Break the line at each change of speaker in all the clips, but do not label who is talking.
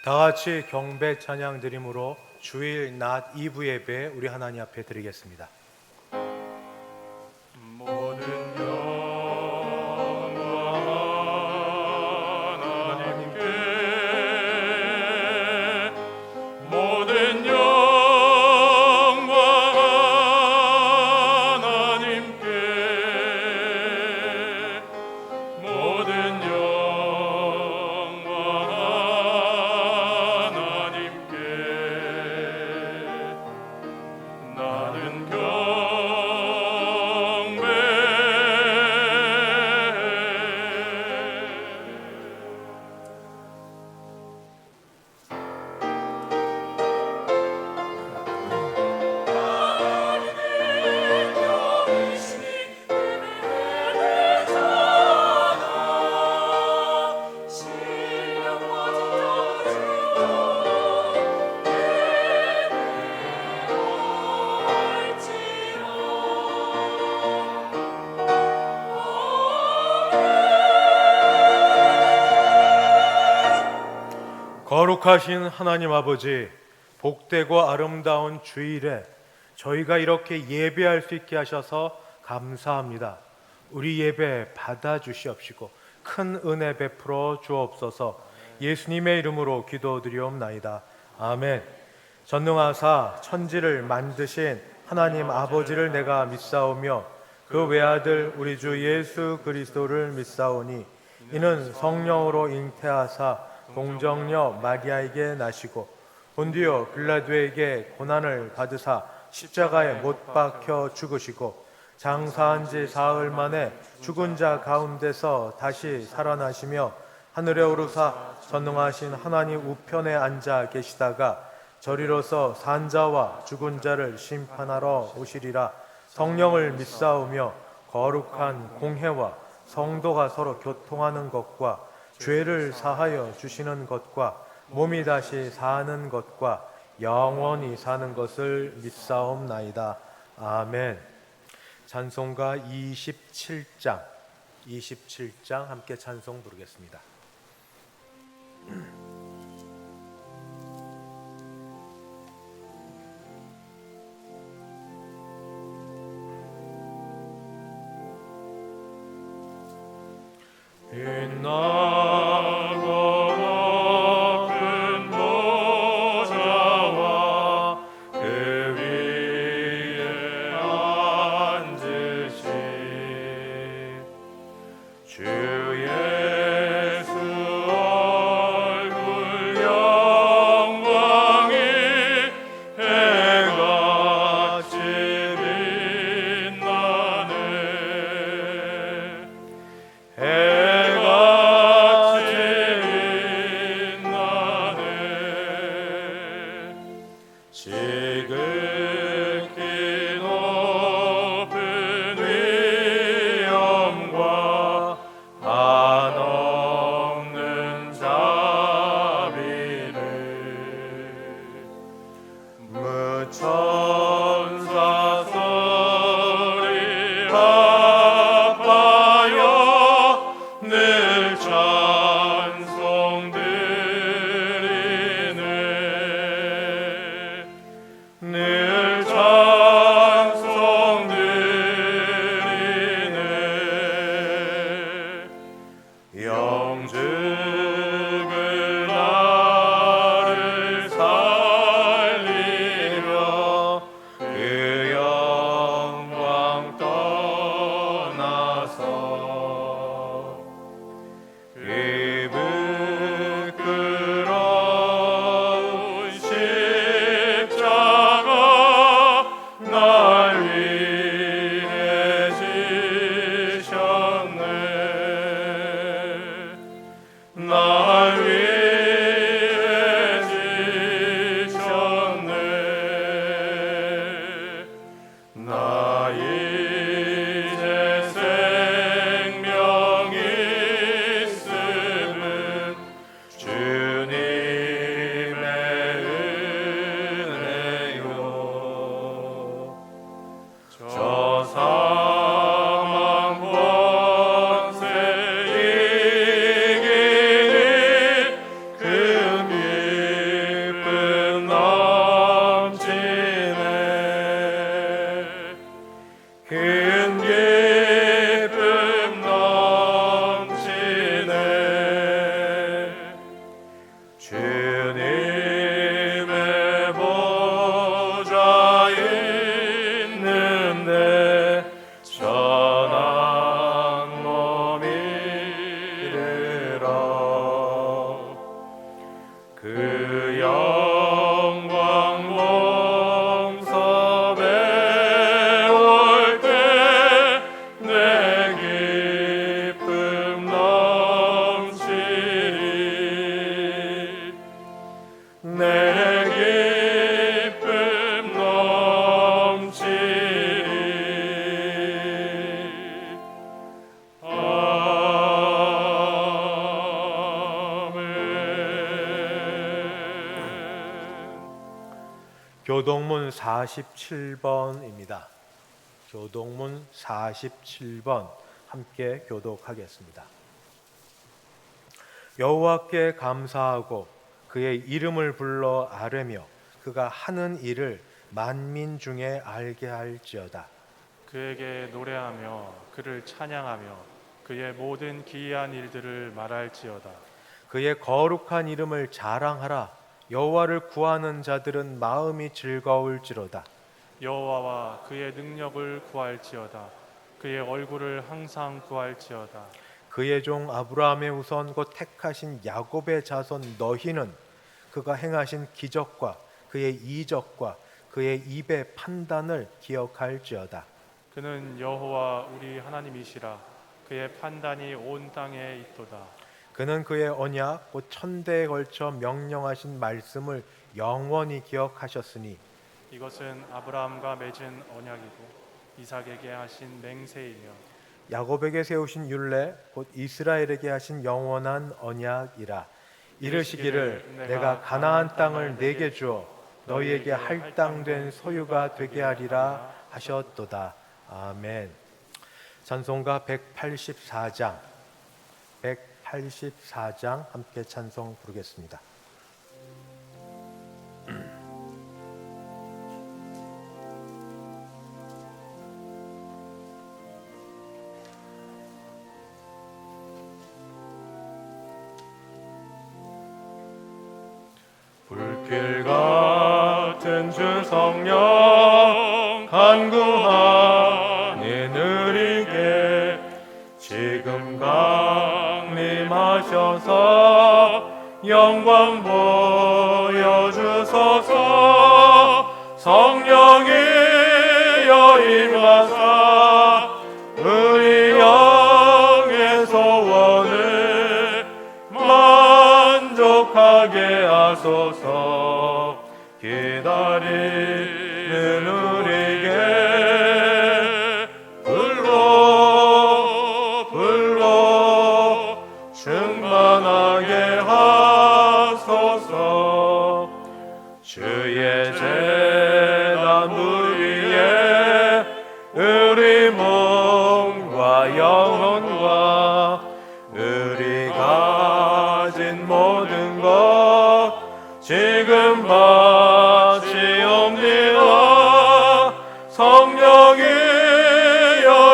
다 같이 경배 찬양 드림으로 주일 낮 2부 예배 우리 하나님 앞에 드리겠습니다.
모든 영광 하나님께, 모든 영광 하나님께, 모든 영광 하나님께. 나는
거룩하신 하나님 아버지, 복되고 아름다운 주일에 저희가 이렇게 예배할 수 있게 하셔서 감사합니다. 우리 예배 받아주시옵시고 큰 은혜 베풀어 주옵소서. 예수님의 이름으로 기도드리옵나이다. 아멘. 전능하사 천지를 만드신 하나님 아버지를 내가 믿사오며 그 외아들 우리 주 예수 그리스도를 믿사오니 이는 성령으로 잉태하사 동정녀 마리아에게 나시고 본디오 빌라도에게 고난을 받으사 십자가에 못 박혀 죽으시고 장사한 지 사흘 만에 죽은 자 가운데서 다시 살아나시며 하늘에 오르사 전능하신 하나님 우편에 앉아 계시다가 저리로서 산자와 죽은 자를 심판하러 오시리라. 성령을 믿사오며 거룩한 공회와 성도가 서로 교통하는 것과 죄를 사하여 주시는 것과 몸이 다시 사는 것과 영원히 사는 것을 믿사옵나이다. 아멘. 찬송가 27장 함께 찬송 부르겠습니다. 빛나고 높은 보좌와 그 위에 앉으신 주 예수 얼굴 영광이 해같이 빛나네. 지극히 높은 위엄과 한없는 자비를 무천사 소리 합하여 늘 찬송 드리네. 늘 찬송 드리네. 영죽을 나를 살리며 그 영광 떠나서 이 부끄러운 십자가 날 위해 지셨네. 날 위해 지셨네. 나 이제 생명이 있음은 주님의 은혜요. 저 사망 권세 이기니 교동문 47번입니다. 교동문 47번 함께 교독하겠습니다. 여호와께 감사하고 그의 이름을 불러 아뢰며 그가 하는 일을 만민 중에 알게 할지어다.
그에게 노래하며 그를 찬양하며 그의 모든 기이한 일들을 말할지어다.
그의 거룩한 이름을 자랑하라. 여호와를 구하는 자들은 마음이 즐거울지로다.
여호와와 그의 능력을 구할지어다. 그의 얼굴을 항상 구할지어다.
그의 종 아브라함의 후손 곧 택하신 야곱의 자손 너희는 그가 행하신 기적과 그의 이적과 그의 입의 판단을 기억할지어다.
그는 여호와 우리 하나님이시라. 그의 판단이 온 땅에 있도다.
그는 그의 언약 곧 천대에 걸쳐 명령하신 말씀을 영원히 기억하셨으니
이것은 아브라함과 맺은 언약이고 이삭에게 하신 맹세이며
야곱에게 세우신 율례 곧 이스라엘에게 하신 영원한 언약이라. 이르시기를 내가 가나안 땅을 내게 주어 너희에게 할당된 소유가 되게 하리라 하셨도다. 아멘. 찬송가 184장 함께 찬송 부르겠습니다.
불길 같은 주 성령 간구하니 느리게 지금 강림하셔서 영광 보여주소서. 성령이여 임하사 우리 영의 소원을 만족하게 하소서. 기다리는 우리에게 불러 충만하게 하소서. 주의 제단 물 위에 우리 몸과 영혼과 우리 가진 모든 것 지금 바치옵니다. 성령이여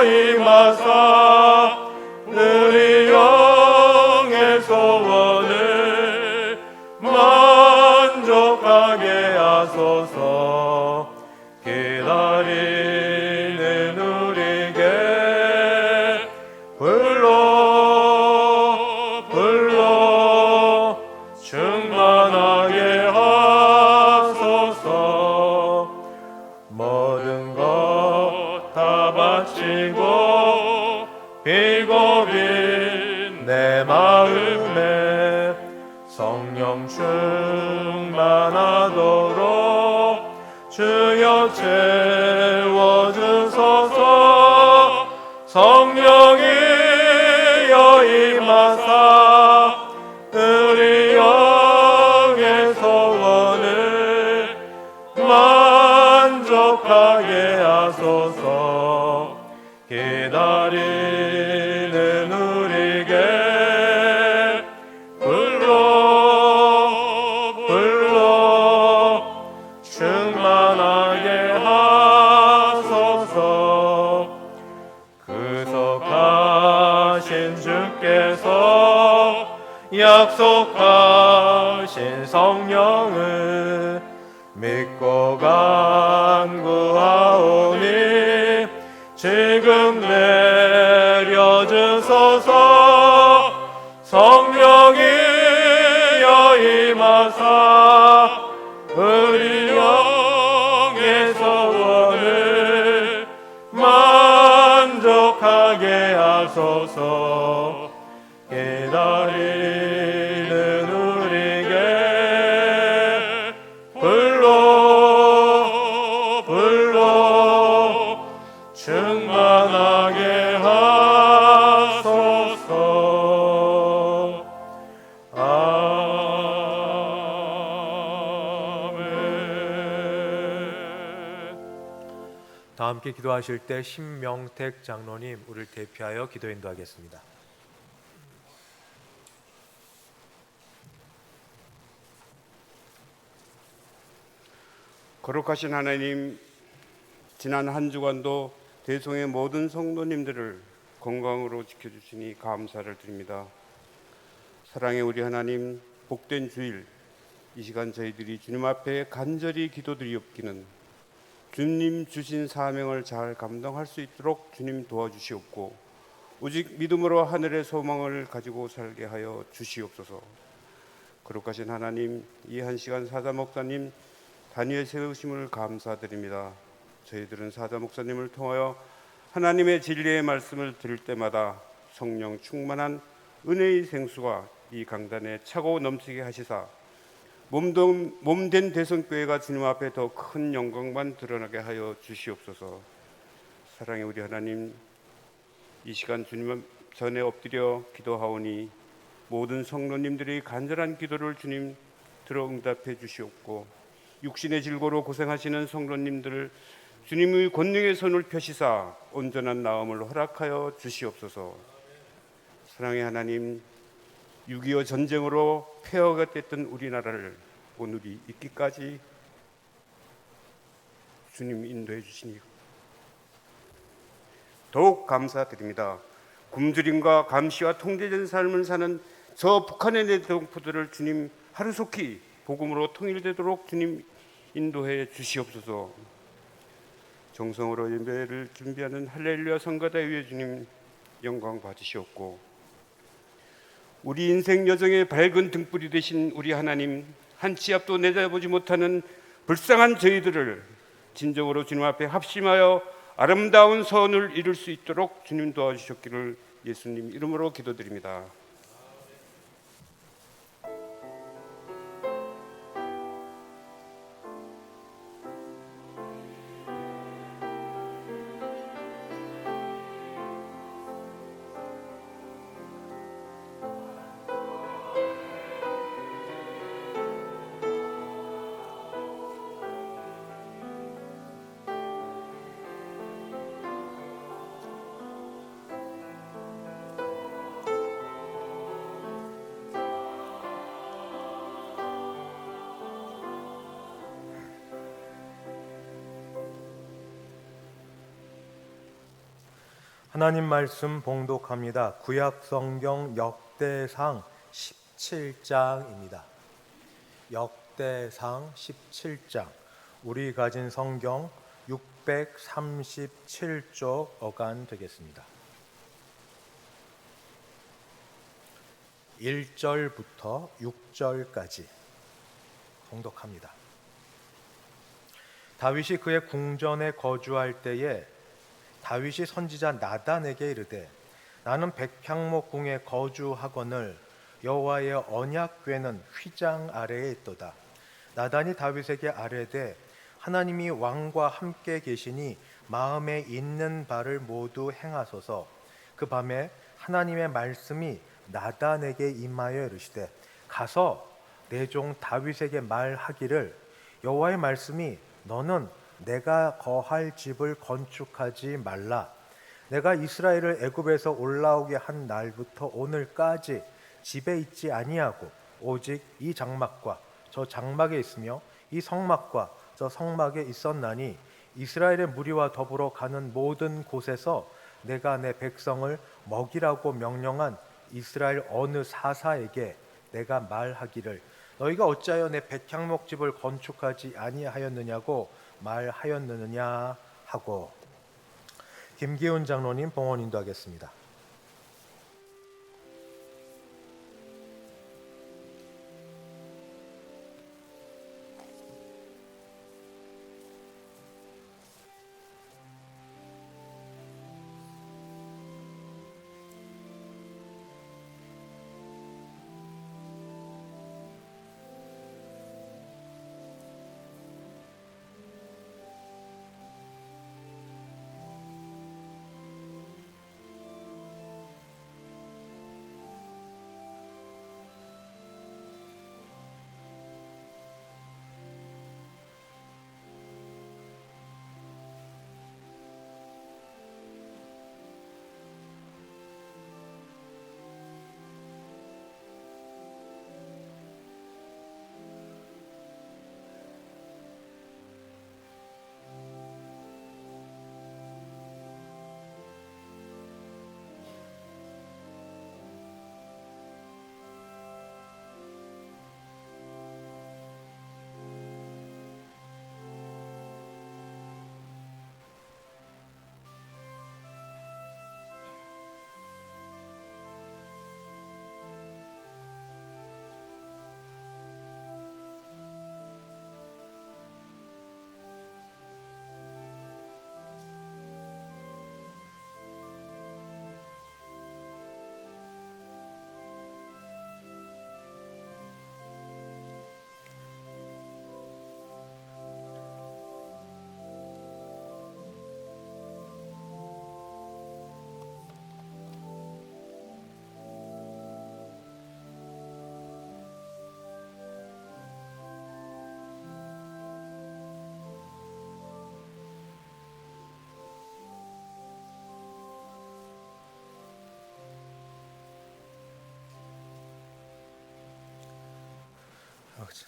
임하사 우리 영의 소원을 만족하게 하소서. 기다리는 우리에게 불러 충만하게 하소서. 모든 것 다 바치고 빌고 빈 내 마음에 성령 충만하도록 주여 채워주소서. 성령이여 임하사 우리 영의 소원을 만족하게 하소서. 기다리는 우리에게 불러 충만하게 하소서. 구속하신 주께서 약속하신 성령을 믿고 간구하오니 지금 내려주소서. 성령이여 임하사 우리 영의 소원을 만족하게 하소서. 기다리는 우리에게 불러 충만하게 하소서.
다 함께 기도하실 때 신명택 장로님 우리를 대표하여 기도 인도하겠습니다.
거룩하신 하나님, 지난 한 주간도 대송의 모든 성도님들을 건강으로 지켜주시니 감사를 드립니다. 사랑의 우리 하나님, 복된 주일, 이 시간 저희들이 주님 앞에 간절히 기도드리옵기는 주님 주신 사명을 잘 감당할 수 있도록 주님 도와주시옵고 오직 믿음으로 하늘의 소망을 가지고 살게 하여 주시옵소서. 거룩하신 하나님, 이 한 시간 사자 목사님 단위에 세우심을 감사드립니다. 저희들은 사자 목사님을 통하여 하나님의 진리의 말씀을 들을 때마다 성령 충만한 은혜의 생수가 이 강단에 차고 넘치게 하시사 몸된 대성교회가 주님 앞에 더 큰 영광만 드러나게 하여 주시옵소서. 사랑의 우리 하나님, 이 시간 주님 전에 엎드려 기도하오니 모든 성도님들의 간절한 기도를 주님 들어 응답해 주시옵고 육신의 질고로 고생하시는 성도님들 주님의 권능의 손을 펴시사 온전한 나음을 허락하여 주시옵소서. 사랑의 하나님, 6.25 전쟁으로 폐허가 됐던 우리나라를 오늘이 있기까지 주님 인도해 주시니 더욱 감사드립니다. 굶주림과 감시와 통제된 삶을 사는 저 북한의 내동포들을 주님 하루속히 복음으로 통일되도록 주님 인도해 주시옵소서. 정성으로 예배를 준비하는 할렐루야 성가대회 주님 영광 받으시옵고 우리 인생 여정의 밝은 등불이 되신 우리 하나님, 한 치 앞도 내다보지 못하는 불쌍한 저희들을 진정으로 주님 앞에 합심하여 아름다운 선을 이룰 수 있도록 주님 도와주셨기를 예수님 이름으로 기도드립니다.
하나님 말씀 봉독합니다. 구약 성경 역대상 17장입니다. 역대상 17장. 우리 가진 성경 637쪽 어간 되겠습니다. 1절부터 6절까지 봉독합니다. 다윗이 그의 궁전에 거주할 때에 다윗이 선지자 나단에게 이르되 나는 백향목 궁에 거주하거늘 여호와의 언약궤는 휘장 아래에 있도다. 나단이 다윗에게 아뢰되 하나님이 왕과 함께 계시니 마음에 있는 바를 모두 행하소서. 그 밤에 하나님의 말씀이 나단에게 임하여 이르시되 가서 내 종 다윗에게 말하기를 여호와의 말씀이 너는 내가 거할 집을 건축하지 말라. 내가 이스라엘을 애굽에서 올라오게 한 날부터 오늘까지 집에 있지 아니하고 오직 이 장막과 저 장막에 있으며 이 성막과 저 성막에 있었나니 이스라엘의 무리와 더불어 가는 모든 곳에서 내가 내 백성을 먹이라고 명령한 이스라엘 어느 사사에게 내가 말하기를 너희가 어찌하여 내 백향목 집을 건축하지 아니하였느냐고 말하였느냐 하고. 김기훈 장로님 봉헌 인도하겠습니다.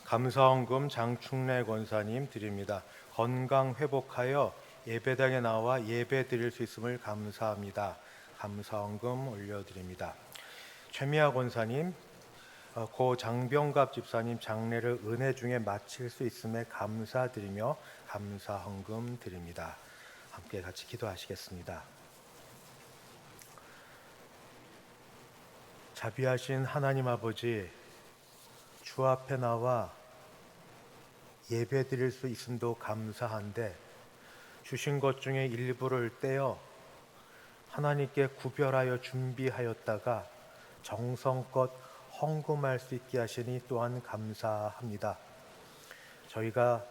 감사헌금 장충래 권사님 드립니다. 건강 회복하여 예배당에 나와 예배 드릴 수 있음을 감사합니다. 감사헌금 올려드립니다. 최미아 권사님, 고 장병갑 집사님 장례를 은혜 중에 마칠 수 있음에 감사드리며 감사헌금 드립니다. 함께 같이 기도하시겠습니다. 자비하신 하나님 아버지, 주 앞에 나와 예배 드릴 수 있음도 감사한데 주신 것 중에 일부를 떼어 하나님께 구별하여 준비하였다가 정성껏 헌금할 수 있게 하시니 또한 감사합니다. 저희가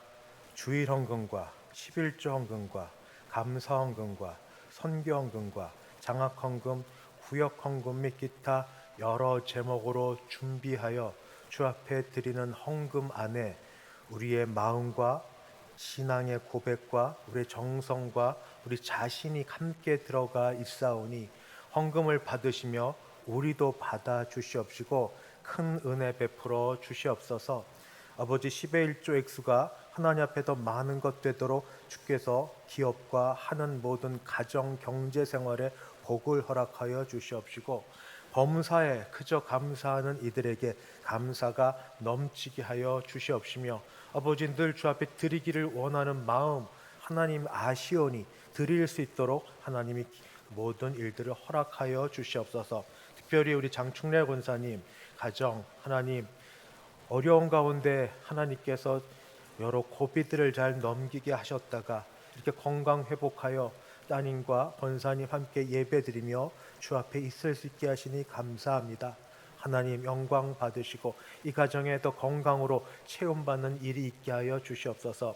주일 헌금과 11조 헌금과 감사 헌금과 선교 헌금과 장학 헌금, 구역 헌금 및 기타 여러 제목으로 준비하여 주 앞에 드리는 헌금 안에 우리의 마음과 신앙의 고백과 우리의 정성과 우리 자신이 함께 들어가 있사오니 헌금을 받으시며 우리도 받아 주시옵시고 큰 은혜 베풀어 주시옵소서. 아버지 10의 1조 액수가 하나님 앞에 더 많은 것 되도록 주께서 기업과 하는 모든 가정 경제 생활에 복을 허락하여 주시옵시고 범사에 그저 감사하는 이들에게 감사가 넘치게 하여 주시옵시며 아버지 늘 주 앞에 드리기를 원하는 마음 하나님 아시오니 드릴 수 있도록 하나님이 모든 일들을 허락하여 주시옵소서. 특별히 우리 장충래 권사님 가정 하나님 어려운 가운데 하나님께서 여러 고비들을 잘 넘기게 하셨다가 이렇게 건강 회복하여 따님과 권사님 함께 예배드리며 주 앞에 있을 수 있게 하시니 감사합니다. 하나님 영광 받으시고 이 가정에 더 건강으로 체험받는 일이 있게 하여 주시옵소서.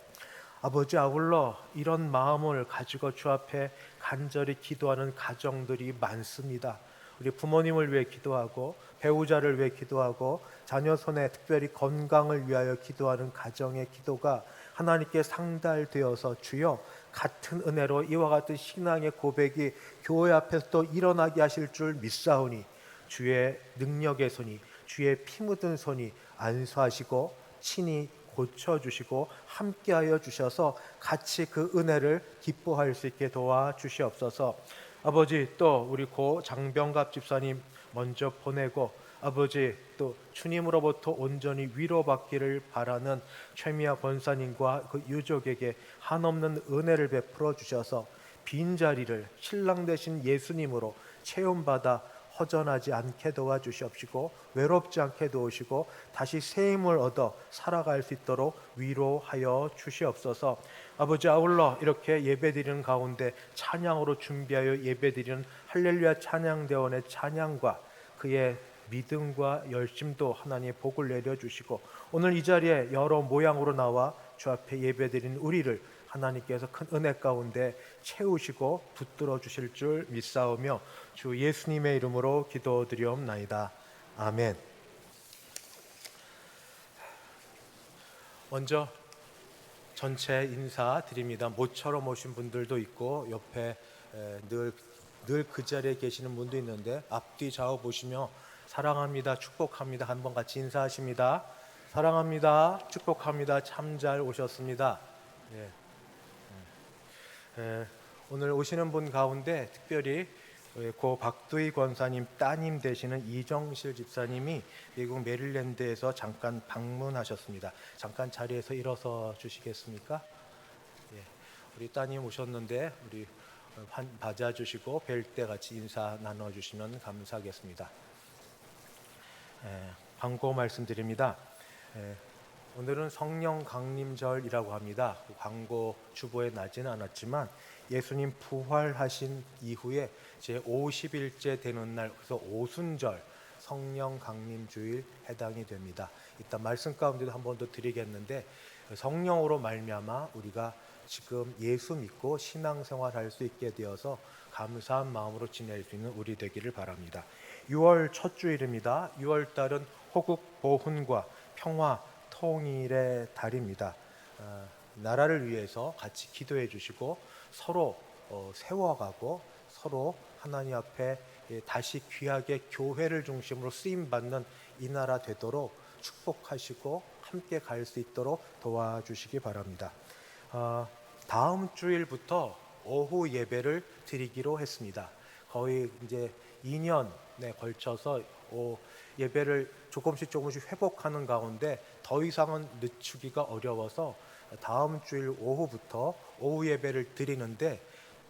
아버지, 아울러 이런 마음을 가지고 주 앞에 간절히 기도하는 가정들이 많습니다. 우리 부모님을 위해 기도하고 배우자를 위해 기도하고 자녀 손에 특별히 건강을 위하여 기도하는 가정의 기도가 하나님께 상달되어서 주여 같은 은혜로 이와 같은 신앙의 고백이 교회 앞에서 또 일어나게 하실 줄 믿사오니 주의 능력의 손이 주의 피 묻은 손이 안수하시고 친히 고쳐주시고 함께하여 주셔서 같이 그 은혜를 기뻐할 수 있게 도와주시옵소서. 아버지, 또 우리 고 장병갑 집사님 먼저 보내고 아버지 또 주님으로부터 온전히 위로받기를 바라는 최미아 권사님과 그 유족에게 한없는 은혜를 베풀어 주셔서 빈자리를 신랑 되신 예수님으로 체험받아 허전하지 않게 도와주시옵시고 외롭지 않게 도우시고 다시 새 힘을 얻어 살아갈 수 있도록 위로하여 주시옵소서. 아버지, 아울러 이렇게 예배드리는 가운데 찬양으로 준비하여 예배드리는 할렐루야 찬양대원의 찬양과 그의 믿음과 열심도 하나님의 복을 내려주시고 오늘 이 자리에 여러 모양으로 나와 주 앞에 예배드리는 우리를 하나님께서 큰 은혜 가운데 채우시고 붙들어 주실 줄 믿사오며 주 예수님의 이름으로 기도드리옵나이다. 아멘. 먼저 전체 인사드립니다. 모처럼 오신 분들도 있고 옆에 늘 그 자리에 계시는 분도 있는데 앞뒤 좌우 보시며 사랑합니다, 축복합니다 한번 같이 인사하십니다. 사랑합니다, 축복합니다. 참 잘 오셨습니다. 오늘 오시는 분 가운데 특별히 고 박두희 권사님 따님 되시는 이정실 집사님이 미국 메릴랜드에서 잠깐 방문하셨습니다. 잠깐 자리에서 일어서 주시겠습니까? 우리 따님 오셨는데 우리 맞아주시고 뵐 때 같이 인사 나눠주시면 감사하겠습니다. 광고 말씀드립니다. 오늘은 성령 강림절이라고 합니다. 광고 주보에 나지는 않았지만 예수님 부활하신 이후에 제 50일째 되는 날, 그래서 오순절 성령 강림 주일 해당이 됩니다. 이따 말씀 가운데도 한 번 더 드리겠는데 성령으로 말미암아 우리가 지금 예수 믿고 신앙생활할 수 있게 되어서 감사한 마음으로 지낼 수 있는 우리 되기를 바랍니다. 6월 첫 주일입니다. 6월 달은 호국 보훈과 평화 통일의 달입니다. 나라를 위해서 같이 기도해 주시고 서로 세워가고 서로 하나님 앞에 다시 귀하게 교회를 중심으로 쓰임받는 이 나라 되도록 축복하시고 함께 갈 수 있도록 도와주시기 바랍니다. 다음 주일부터 오후 예배를 드리기로 했습니다. 거의 이제 2년에 걸쳐서 예배를 조금씩 회복하는 가운데 더 이상은 늦추기가 어려워서 다음 주일 오후부터 오후 예배를 드리는데,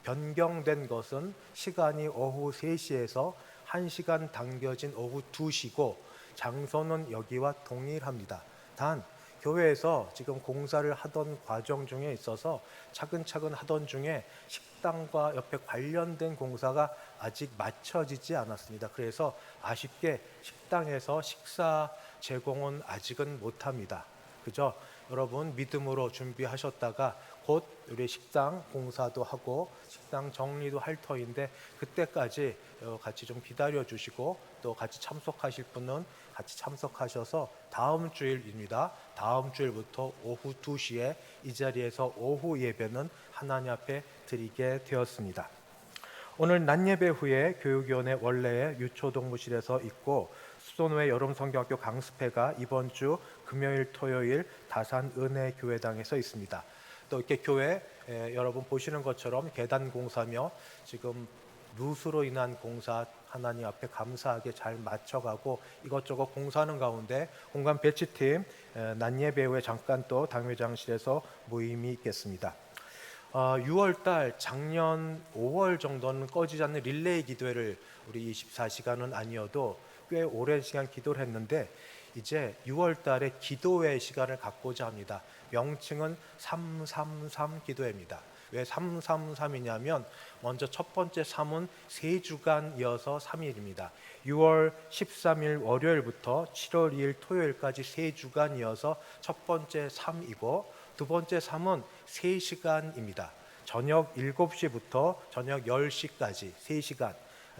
변경된 것은 시간이 오후 3시에서 1시간 당겨진 오후 2시고 장소는 여기와 동일합니다. 단 교회에서 지금 공사를 하던 과정 중에 있어서 차근차근 하던 중에 식당과 옆에 관련된 공사가 아직 마쳐지지 않았습니다. 그래서 아쉽게 식당에서 식사 제공은 아직은 못합니다. 그죠? 여러분 믿음으로 준비하셨다가 곧 우리 식당 공사도 하고 식당 정리도 할 터인데, 그때까지 같이 좀 기다려 주시고 또 같이 참석하실 분은 같이 참석하셔서 다음 주일입니다. 다음 주일부터 오후 2시에 이 자리에서 오후 예배는 하나님 앞에 드리게 되었습니다. 오늘 낮 예배 후에 교육위원회 원래의 유초동무실에서 있고, 수도노회 여름성경학교 강습회가 이번 주 금요일 토요일 다산 은혜교회당에서 있습니다. 또 이렇게 교회 여러분 보시는 것처럼 계단 공사며 지금 루스로 인한 공사 하나님 앞에 감사하게 잘 맞춰가고 이것저것 공사하는 가운데 공간 배치팀 낮 예배 후에 잠깐 또 당회장실에서 모임이 있겠습니다. 6월달 작년 5월 정도는 꺼지지 않는 릴레이 기도회를 우리 24시간은 아니어도 꽤 오랜 시간 기도를 했는데, 이제 6월달에 기도회 시간을 갖고자 합니다. 명칭은 333 기도회입니다. 왜 333이냐면 먼저 첫 번째 3은 3주간 이어서 3일입니다. 6월 13일 월요일부터 7월 2일 토요일까지 3주간 이어서 첫 번째 3이고, 두 번째 3은 3시간입니다. 저녁 7시부터 저녁 10시까지 3시간.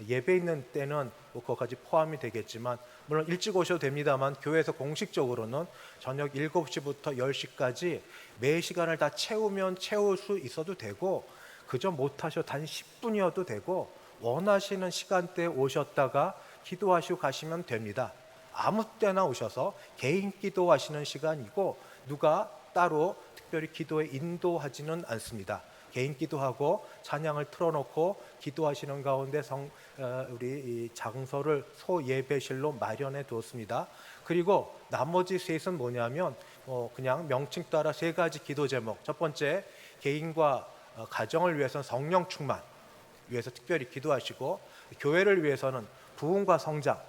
예배 있는 때는 뭐 그것까지 포함이 되겠지만, 물론 일찍 오셔도 됩니다만 교회에서 공식적으로는 저녁 7시부터 10시까지 매 시간을 다 채우면 채울 수 있어도 되고, 그저 못하셔도 단 10분이어도 되고, 원하시는 시간대에 오셨다가 기도하시고 가시면 됩니다. 아무 때나 오셔서 개인 기도하시는 시간이고, 누가 따로 특별히 기도에 인도하지는 않습니다. 개인 기도하고 찬양을 틀어놓고 기도하시는 가운데 우리 이 장소를 소예배실로 마련해 두었습니다. 그리고 나머지 셋은 뭐냐면 그냥 명칭 따라 3가지 기도 제목. 첫 번째, 개인과 가정을 위해서는 성령 충만 위해서 특별히 기도하시고, 교회를 위해서는 부흥과 성장,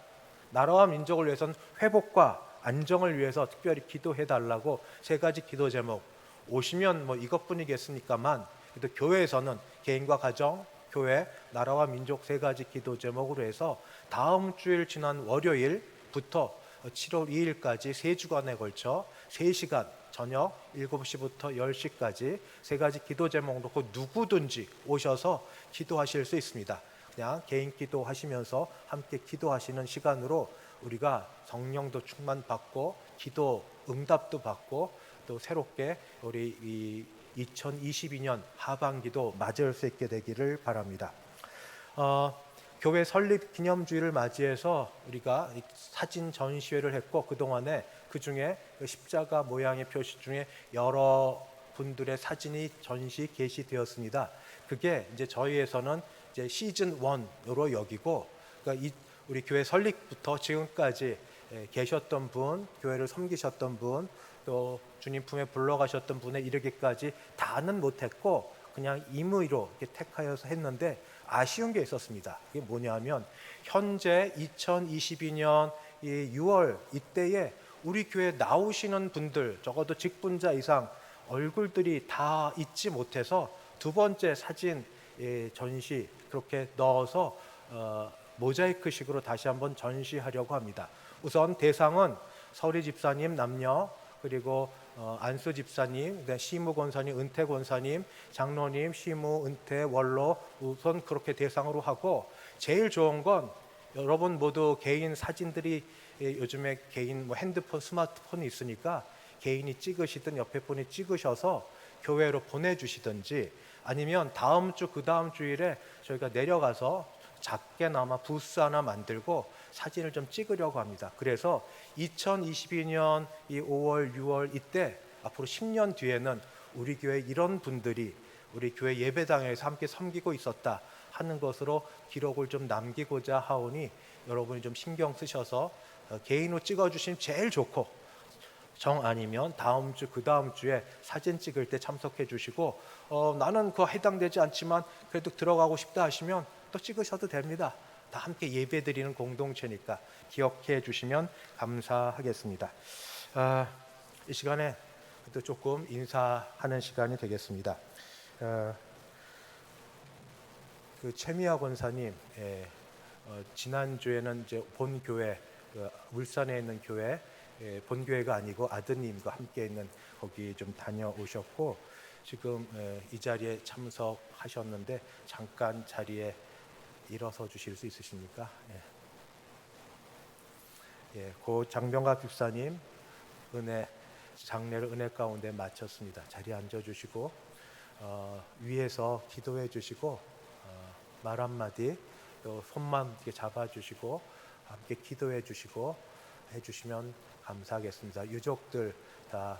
나라와 민족을 위해서는 회복과 안정을 위해서 특별히 기도해 달라고 3가지 기도 제목. 오시면 뭐 이것뿐이겠습니까만, 그래도 교회에서는 개인과 가정, 교회, 나라와 민족 3가지 기도 제목으로 해서 다음 주일 지난 월요일부터 7월 2일까지 3주간에 걸쳐 3시간 저녁 7시부터 10시까지 3가지 기도 제목 놓고 누구든지 오셔서 기도하실 수 있습니다. 그냥 개인 기도하시면서 함께 기도하시는 시간으로 우리가 성령도 충만받고 기도 응답도 받고 또 새롭게 우리 이 2022년 하반기도 맞이할 수 있게 되기를 바랍니다. 교회 설립 기념주일을 맞이해서 우리가 사진 전시회를 했고, 그동안에 그중에 십자가 모양의 표시 중에 여러 분들의 사진이 전시 게시되었습니다. 그게 이제 저희에서는 이제 시즌 1으로 여기고, 그러니까 우리 교회 설립부터 지금까지 계셨던 분, 교회를 섬기셨던 분, 또 주님 품에 불러가셨던 분에 이르기까지 다는 못했고 그냥 임의로 이렇게 택하여서 했는데, 아쉬운 게 있었습니다. 이게 뭐냐면 현재 2022년 6월 이때에 우리 교회 나오시는 분들, 적어도 직분자 이상 얼굴들이 다 있지 못해서 두 번째 사진 전시 그렇게 넣어서 모자이크식으로 다시 한번 전시하려고 합니다. 우선 대상은 서리 집사님 남녀, 그리고 안수 집사님, 시무 권사님, 은퇴 권사님, 장로님, 시무, 은퇴, 원로 우선 그렇게 대상으로 하고, 제일 좋은 건 여러분 모두 개인 사진들이 요즘에 개인 뭐 핸드폰, 스마트폰이 있으니까 개인이 찍으시든 옆에 분이 찍으셔서 교회로 보내주시든지, 아니면 다음 주 그 다음 주일에 저희가 내려가서 작게나마 부스 하나 만들고 사진을 좀 찍으려고 합니다. 그래서 2022년 이 5월, 6월 이때 앞으로 10년 뒤에는 우리 교회 이런 분들이 우리 교회 예배당에서 함께 섬기고 있었다 하는 것으로 기록을 좀 남기고자 하오니 여러분이 좀 신경 쓰셔서 개인으로 찍어주시면 제일 좋고, 정 아니면 다음 주 그 다음 주에 사진 찍을 때 참석해 주시고 나는 그거 해당되지 않지만 그래도 들어가고 싶다 하시면 또 찍으셔도 됩니다. 다 함께 예배 드리는 공동체니까 기억해 주시면 감사하겠습니다. 이 시간에 또 조금 인사하는 시간이 되겠습니다. 그 최미아 권사님, 지난주에는 이제 본 교회, 울산에 있는 교회, 본교회가 아니고 아드님과 함께 있는 거기 좀 다녀오셨고 지금 이 자리에 참석하셨는데 잠깐 자리에 일어서 주실 수 있으십니까? 고 장병갑 집사님 장례를 은혜 가운데 마쳤습니다. 자리에 앉아 주시고 위에서 기도해 주시고 말 한마디 또 손만 이렇게 잡아 주시고 함께 기도해 주시고 해주시면 감사하겠습니다. 유족들 다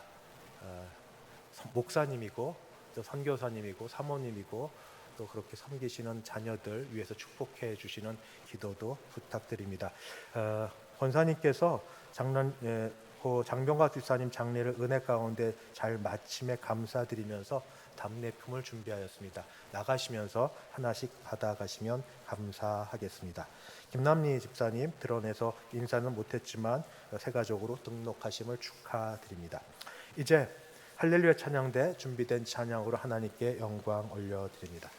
목사님이고 또 선교사님이고 사모님이고 또 그렇게 섬기시는 자녀들 위해서 축복해 주시는 기도도 부탁드립니다. 권사님께서 장병갑 집사님 장례를 은혜 가운데 잘 마침에 감사드리면서 답례품을 준비하였습니다. 나가시면서 하나씩 받아가시면 감사하겠습니다. 김남리 집사님 드러내서 인사는 못했지만 새 가족으로 등록하심을 축하드립니다. 이제 할렐루야 찬양대 준비된 찬양으로 하나님께 영광 올려드립니다.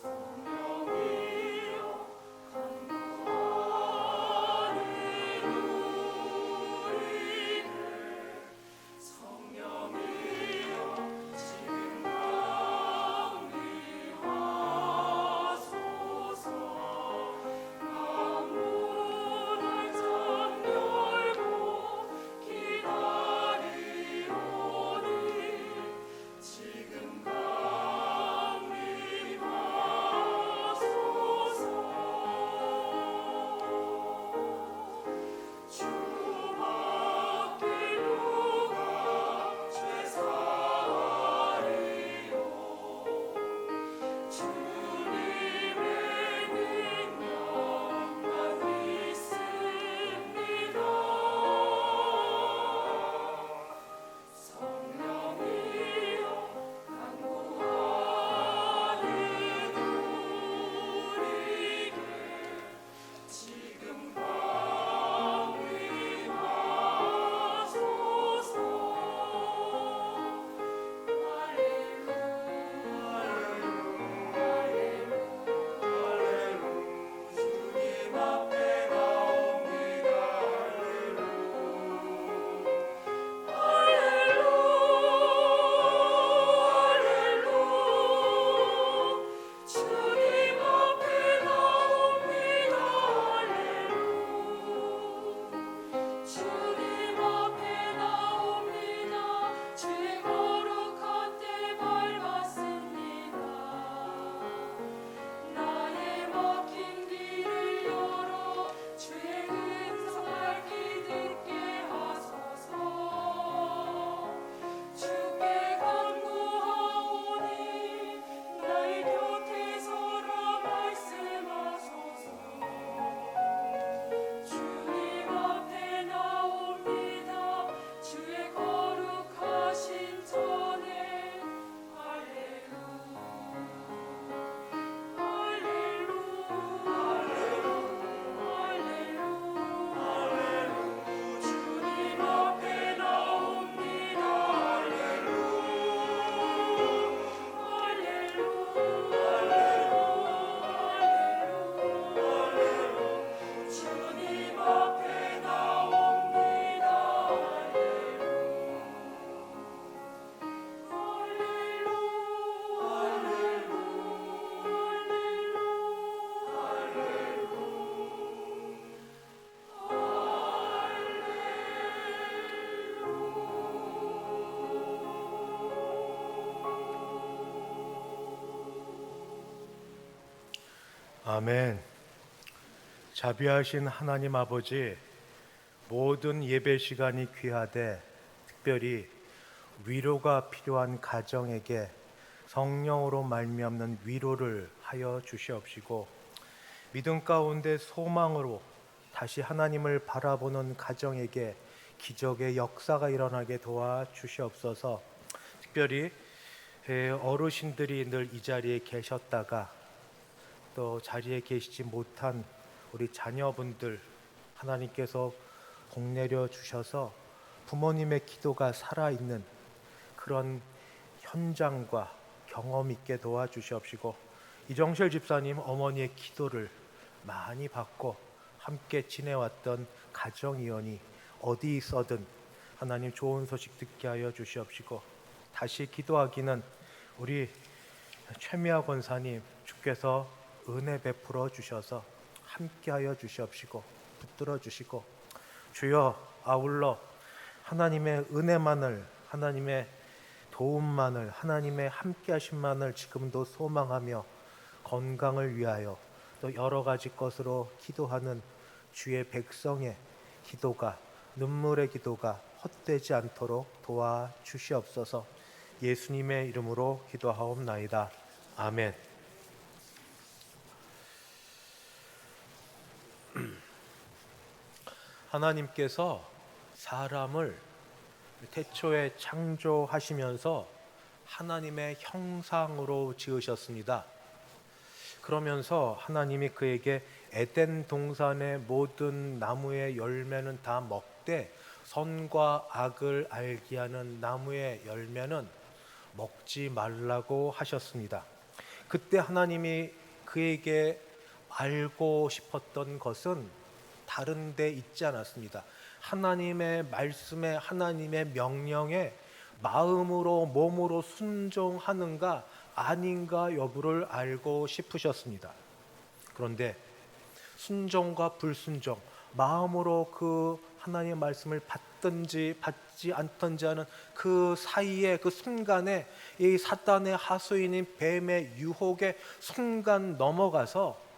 성령이여 간구하리로다
아멘. 자비하신 하나님 아버지, 모든 예배 시간이 귀하되 특별히 위로가 필요한 가정에게 성령으로 말미암는 위로를 하여 주시옵시고, 믿음 가운데 소망으로 다시 하나님을 바라보는 가정에게 기적의 역사가 일어나게 도와 주시옵소서. 특별히 어르신들이 늘 이 자리에 계셨다가 또 자리에 계시지 못한 우리 자녀분들, 하나님께서 복내려 주셔서 부모님의 기도가 살아있는 그런 현장과 경험 있게 도와주시옵시고, 이정실 집사님 어머니의 기도를 많이 받고 함께 지내왔던 가정이오니 어디 있어든 하나님 좋은 소식 듣게 하여 주시옵시고, 다시 기도하기는 우리 최미아 권사님 주께서 은혜 베풀어 주셔서 함께 하여 주시옵시고 붙들어 주시고, 주여 아울러 하나님의 은혜만을, 하나님의 도움만을, 하나님의 함께 하심만을 지금도 소망하며 건강을 위하여 또 여러 가지 것으로 기도하는 주의 백성의 기도가, 눈물의 기도가 헛되지 않도록 도와주시옵소서. 예수님의 이름으로 기도하옵나이다. 아멘. 하나님께서 사람을 태초에 창조하시면서 하나님의 형상으로 지으셨습니다. 그러면서 하나님이 그에게 에덴 동산의 모든 나무의 열매는 다 먹되 선과 악을 알게 하는 나무의 열매는 먹지 말라고 하셨습니다. 그때 하나님이 그에게 알고 싶었던 것은 다른 데 있지 않았습니다. 하나님의 말씀에, 하나님의 명령에 마음으로 몸으로 순종하는가 아닌가 여부를 알고 싶으셨습니다. 그런데 순종과 불순종, 마음으로 그 하나님의 말씀을 받든지 받지 않든지 하는 그 사이에, 그 순간에 이 사단의 하수인인 뱀의 유혹에 순간 넘어가서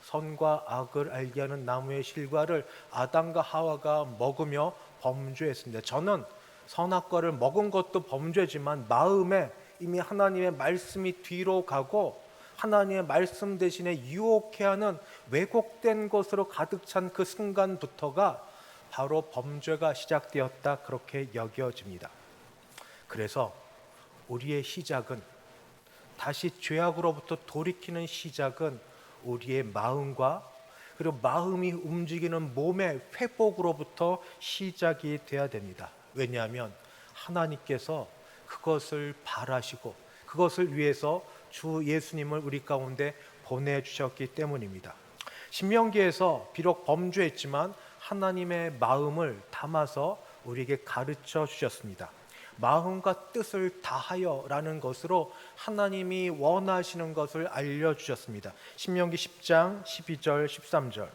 선과 악을 알게 하는 나무의 실과를 아담과 하와가 먹으며 범죄했습니다. 저는 선악과를 먹은 것도 범죄지만 마음에 이미 하나님의 말씀이 뒤로 가고 하나님의 말씀 대신에 유혹해 하는 왜곡된 것으로 가득 찬 그 순간부터가 바로 범죄가 시작되었다, 그렇게 여겨집니다. 그래서 우리의 시작은, 다시 죄악으로부터 돌이키는 시작은 우리의 마음과 그리고 마음이 움직이는 몸의 회복으로부터 시작이 돼야 됩니다. 왜냐하면 하나님께서 그것을 바라시고 그것을 위해서 주 예수님을 우리 가운데 보내주셨기 때문입니다. 신명기에서 비록 범죄했지만 하나님의 마음을 담아서 우리에게 가르쳐 주셨습니다. 마음과 뜻을 다하여 라는 것으로 하나님이 원하시는 것을 알려주셨습니다. 신명기 10장 12절 13절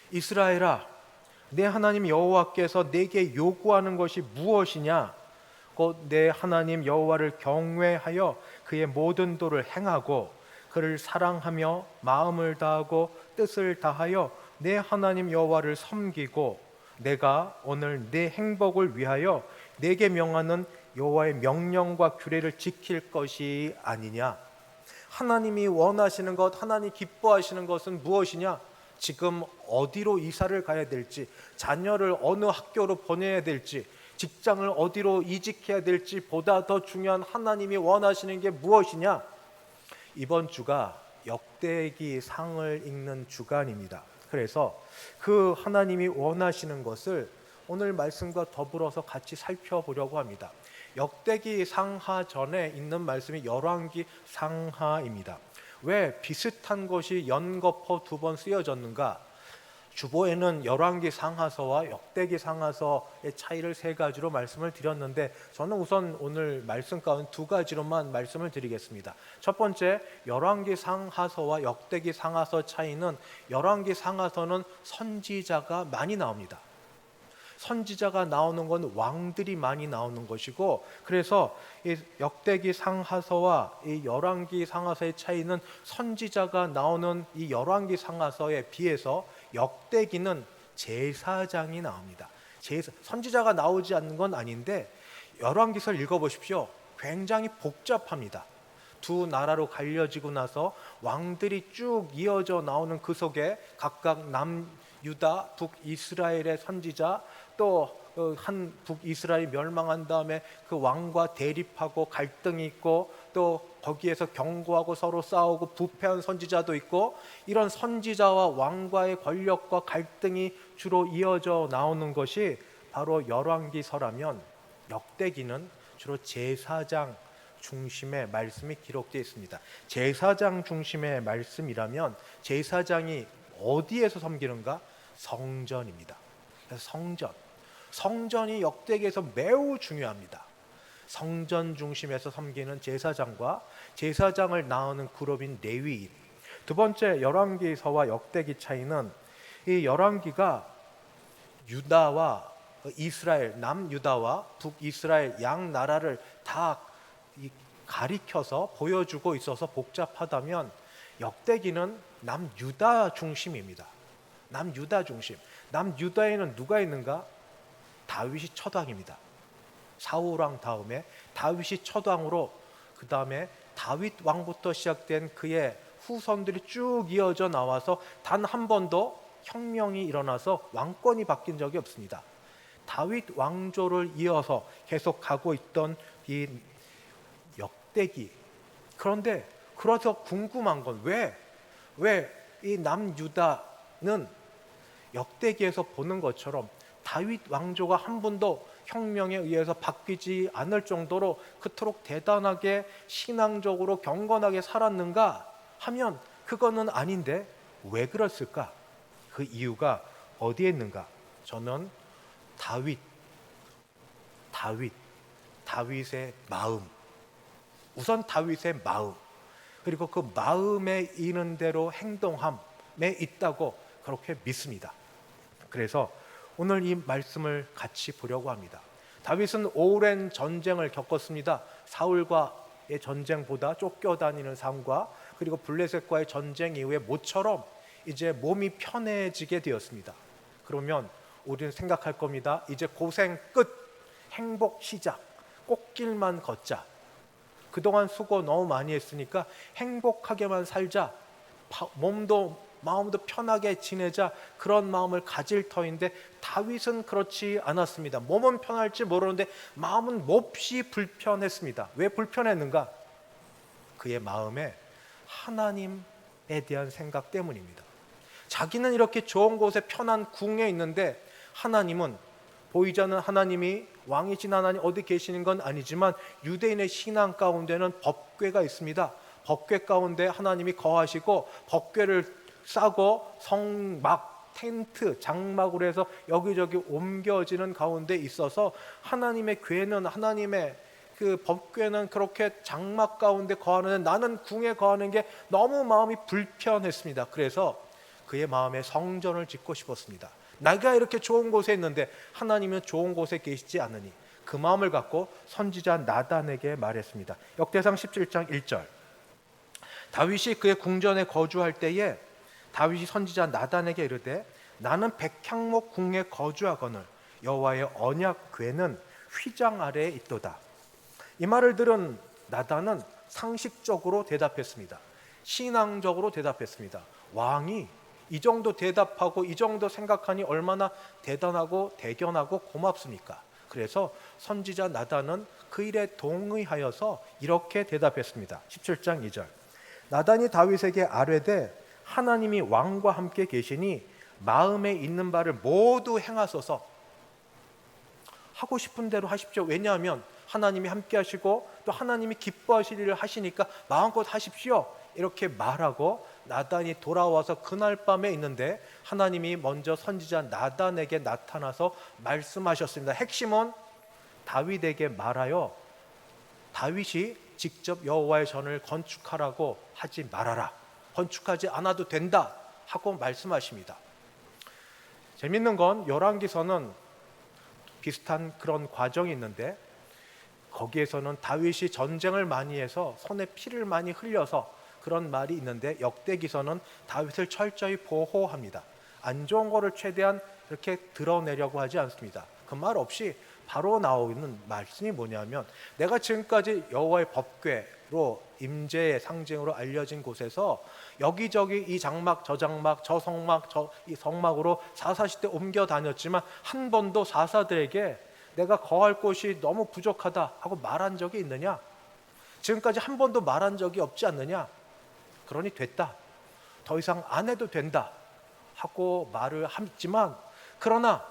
이스라엘아, 내 하나님 여호와께서 내게 요구하는 것이 무엇이냐? 곧 내 하나님 여호와를 경외하여 그의 모든 도를 행하고 그를 사랑하며 마음을 다하고 뜻을 다하여 내 하나님 여호와를 섬기고 내가 오늘 내 행복을 위하여 내게 명하는 여호와의 명령과 규례를 지킬 것이 아니냐? 하나님이 원하시는 것, 하나님 기뻐하시는 것은 무엇이냐? 지금 어디로 이사를 가야 될지, 자녀를 어느 학교로 보내야 될지, 직장을 어디로 이직해야 될지 보다 더 중요한 하나님이 원하시는 게 무엇이냐? 이번 주가 역대기 상을 읽는 주간입니다. 그래서 그 하나님이 원하시는 것을 오늘 말씀과 더불어서 같이 살펴보려고 합니다. 역대기 상하 전에 있는 말씀이 열왕기 상하입니다. 왜 비슷한 것이 연거푸 두 번 쓰여졌는가? 주보에는 열왕기 상하서와 역대기 상하서의 차이를 세 가지로 말씀을 드렸는데, 저는 우선 오늘 말씀 가운데 두 가지로만 말씀을 드리겠습니다. 첫 번째, 열왕기 상하서와 역대기 상하서 차이는, 열왕기 상하서는 선지자가 많이 나옵니다. 선지자가 나오는 건 왕들이 많이 나오는 것이고, 그래서 이 역대기 상하서와 이 열왕기 상하서의 차이는 선지자가 나오는 이 열왕기 상하서에 비해서 역대기는 제사장이 나옵니다. 선지자가 나오지 않는 건 아닌데 열왕기서를 읽어보십시오. 굉장히 복잡합니다. 두 나라로 갈려지고 나서 왕들이 쭉 이어져 나오는 그 속에 각각 남유다, 북이스라엘의 선지자, 또 한 북이스라엘이 멸망한 다음에 그 왕과 대립하고 갈등이 있고, 또 거기에서 경고하고 서로 싸우고 부패한 선지자도 있고, 이런 선지자와 왕과의 권력과 갈등이 주로 이어져 나오는 것이 바로 열왕기서라면, 역대기는 주로 제사장 중심의 말씀이 기록되어 있습니다. 제사장 중심의 말씀이라면 제사장이 어디에서 섬기는가? 성전입니다. 그래서 성전이 역대기에서 매우 중요합니다. 성전 중심에서 섬기는 제사장과 제사장을 나누는 그룹인 레위인. 두 번째, 열왕기서와 역대기 차이는 이 열왕기가 유다와 이스라엘, 남유다와 북이스라엘 양 나라를 다 가리켜서 보여주고 있어서 복잡하다면, 역대기는 남유다 중심입니다. 남유다 중심. 남유다에는 누가 있는가? 다윗이 첫 왕입니다. 사울 왕 다음에 다윗이 첫 왕으로, 그 다음에 다윗 왕부터 시작된 그의 후손들이 쭉 이어져 나와서 단 한 번도 혁명이 일어나서 왕권이 바뀐 적이 없습니다. 다윗 왕조를 이어서 계속 가고 있던 이 역대기. 그런데 그래서 궁금한 건 왜 이 남유다는 역대기에서 보는 것처럼 다윗 왕조가 한 번도 혁명에 의해서 바뀌지 않을 정도로 그토록 대단하게 신앙적으로 경건하게 살았는가 하면 그거는 아닌데, 왜 그랬을까? 그 이유가 어디에 있는가? 저는 다윗의 마음, 우선 다윗의 마음, 그리고 그 마음에 이는 대로 행동함에 있다고 그렇게 믿습니다. 그래서 오늘 이 말씀을 같이 보려고 합니다. 다윗은 오랜 전쟁을 겪었습니다. 사울과의 전쟁보다 쫓겨다니는 삶과, 그리고 블레셋과의 전쟁 이후에 모처럼 이제 몸이 편해지게 되었습니다. 그러면 우리는 생각할 겁니다. 이제 고생 끝, 행복 시작, 꽃길만 걷자. 그동안 수고 너무 많이 했으니까 행복하게만 살자, 몸도 마음도 편하게 지내자, 그런 마음을 가질 터인데, 다윗은 그렇지 않았습니다. 몸은 편할지 모르는데 마음은 몹시 불편했습니다. 왜 불편했는가? 그의 마음에 하나님에 대한 생각 때문입니다. 자기는 이렇게 좋은 곳에 편한 궁에 있는데, 하나님은, 보이지 않는 하나님이, 왕이신 하나님 어디 계시는 건 아니지만 유대인의 신앙 가운데는 법궤가 있습니다. 법궤 가운데 하나님이 거하시고, 법궤를 싸고 성막, 텐트, 장막으로 해서 여기저기 옮겨지는 가운데 있어서, 하나님의 궤는, 하나님의 그 법궤는 그렇게 장막 가운데 거하는데 나는 궁에 거하는 게 너무 마음이 불편했습니다. 그래서 그의 마음에 성전을 짓고 싶었습니다. 내가 이렇게 좋은 곳에 있는데 하나님은 좋은 곳에 계시지 않으니, 그 마음을 갖고 선지자 나단에게 말했습니다. 역대상 17장 1절. 다윗이 그의 궁전에 거주할 때에 다윗이 선지자 나단에게 이르되, 나는 백향목 궁에 거주하거늘 여호와의 언약 궤는 휘장 아래에 있도다. 이 말을 들은 나단은 상식적으로 대답했습니다. 신앙적으로 대답했습니다. 왕이 이 정도 대답하고 이 정도 생각하니 얼마나 대단하고 대견하고 고맙습니까? 그래서 선지자 나단은 그 일에 동의하여서 이렇게 대답했습니다. 17장 2절. 나단이 다윗에게 아뢰되, 하나님이 왕과 함께 계시니 마음에 있는 바를 모두 행하소서. 하고 싶은 대로 하십시오. 왜냐하면 하나님이 함께 하시고 또 하나님이 기뻐하실 일을 하시니까 마음껏 하십시오. 이렇게 말하고 나단이 돌아와서 그날 밤에 있는데, 하나님이 먼저 선지자 나단에게 나타나서 말씀하셨습니다. 핵심은 다윗에게 말하여 다윗이 직접 여호와의 전을 건축하라고 하지 말아라, 건축하지 않아도 된다 하고 말씀하십니다. 재밌는 건 열왕기서는 비슷한 그런 과정이 있는데 거기에서는 다윗이 전쟁을 많이 해서 손에 피를 많이 흘려서 그런 말이 있는데 역대기서는 다윗을 철저히 보호합니다. 안 좋은 거를 최대한 이렇게 드러내려고 하지 않습니다. 그 말 없이 바로 나오는 말씀이 뭐냐면 내가 지금까지 여호와의 법궤로 임재의 상징으로 알려진 곳에서 여기저기 이 장막 저 장막 저 성막 이 성막으로 사사시대 옮겨 다녔지만 한 번도 사사들에게 내가 거할 곳이 너무 부족하다 하고 말한 적이 있느냐? 지금까지 한 번도 말한 적이 없지 않느냐? 그러니 됐다. 더 이상 안 해도 된다 하고 말을 했지만 그러나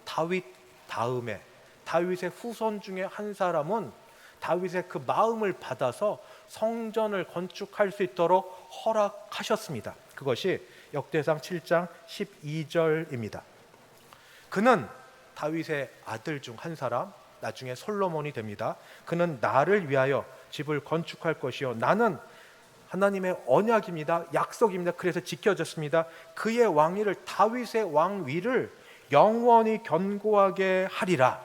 다윗 다음에 다윗의 후손 중에 한 사람은 다윗의 그 마음을 받아서 성전을 건축할 수 있도록 허락하셨습니다. 그것이 역대상 7장 12절입니다. 그는 다윗의 아들 중 한 사람, 나중에 솔로몬이 됩니다. 그는 나를 위하여 집을 건축할 것이요 나는 하나님의 언약입니다. 약속입니다. 그래서 지켜졌습니다. 그의 왕위를 다윗의 왕위를 영원히 견고하게 하리라.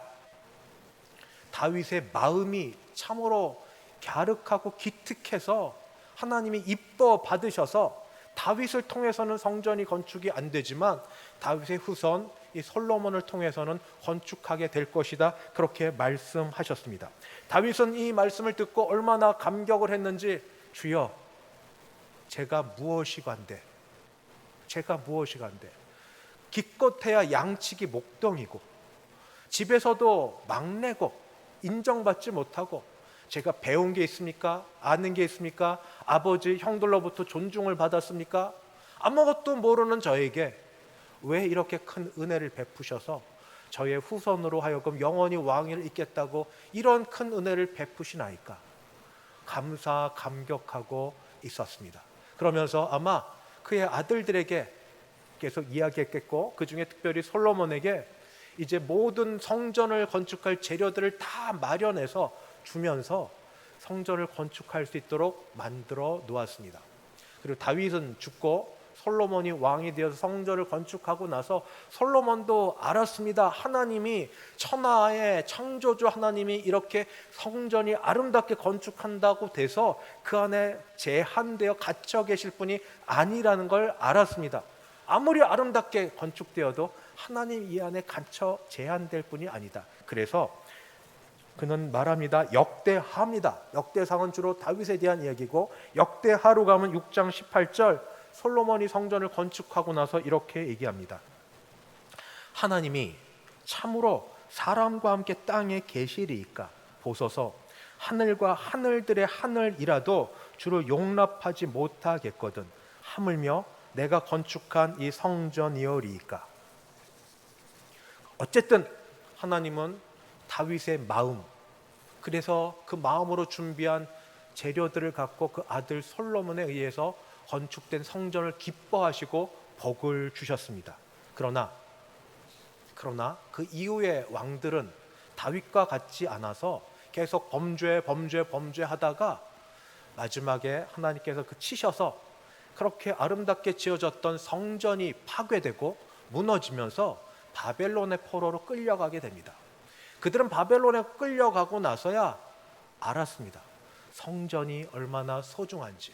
다윗의 마음이 참으로 갸륵하고 기특해서 하나님이 이뻐 받으셔서 다윗을 통해서는 성전이 건축이 안 되지만 다윗의 후손 이 솔로몬을 통해서는 건축하게 될 것이다. 그렇게 말씀하셨습니다. 다윗은 이 말씀을 듣고 얼마나 감격을 했는지 주여 제가 무엇이 간데 제가 무엇이 간데 기껏해야 양치기 목동이고 집에서도 막내고 인정받지 못하고 제가 배운 게 있습니까? 아는 게 있습니까? 아버지 형들로부터 존중을 받았습니까? 아무것도 모르는 저에게 왜 이렇게 큰 은혜를 베푸셔서 저의 후손으로 하여금 영원히 왕위를 잇겠다고 이런 큰 은혜를 베푸시나이까? 감사 감격하고 있었습니다. 그러면서 아마 그의 아들들에게 계속 이야기했겠고 그 중에 특별히 솔로몬에게 이제 모든 성전을 건축할 재료들을 다 마련해서 주면서 성전을 건축할 수 있도록 만들어 놓았습니다. 그리고 다윗은 죽고 솔로몬이 왕이 되어서 성전을 건축하고 나서 솔로몬도 알았습니다. 하나님이 천하의 창조주 하나님이 이렇게 성전이 아름답게 건축한다고 돼서 그 안에 제한되어 갇혀 계실 분이 아니라는 걸 알았습니다. 아무리 아름답게 건축되어도 하나님 이 안에 갇혀 제한될 분이 아니다. 그래서 그는 말합니다. 역대하입니다. 역대상은 주로 다윗에 대한 이야기고 역대하로 가면 6장 18절 솔로몬이 성전을 건축하고 나서 이렇게 얘기합니다. 하나님이 참으로 사람과 함께 땅에 계시리이까 보소서 하늘과 하늘들의 하늘이라도 주를 용납하지 못하겠거든 하물며 내가 건축한 이 성전이오리이까. 어쨌든 하나님은 다윗의 마음, 그래서 그 마음으로 준비한 재료들을 갖고 그 아들 솔로몬에 의해서 건축된 성전을 기뻐하시고 복을 주셨습니다. 그러나 그 이후의 왕들은 다윗과 같지 않아서 계속 범죄하다가 마지막에 하나님께서 그 치셔서 그렇게 아름답게 지어졌던 성전이 파괴되고 무너지면서 바벨론의 포로로 끌려가게 됩니다. 그들은 바벨론에 끌려가고 나서야 알았습니다. 성전이 얼마나 소중한지,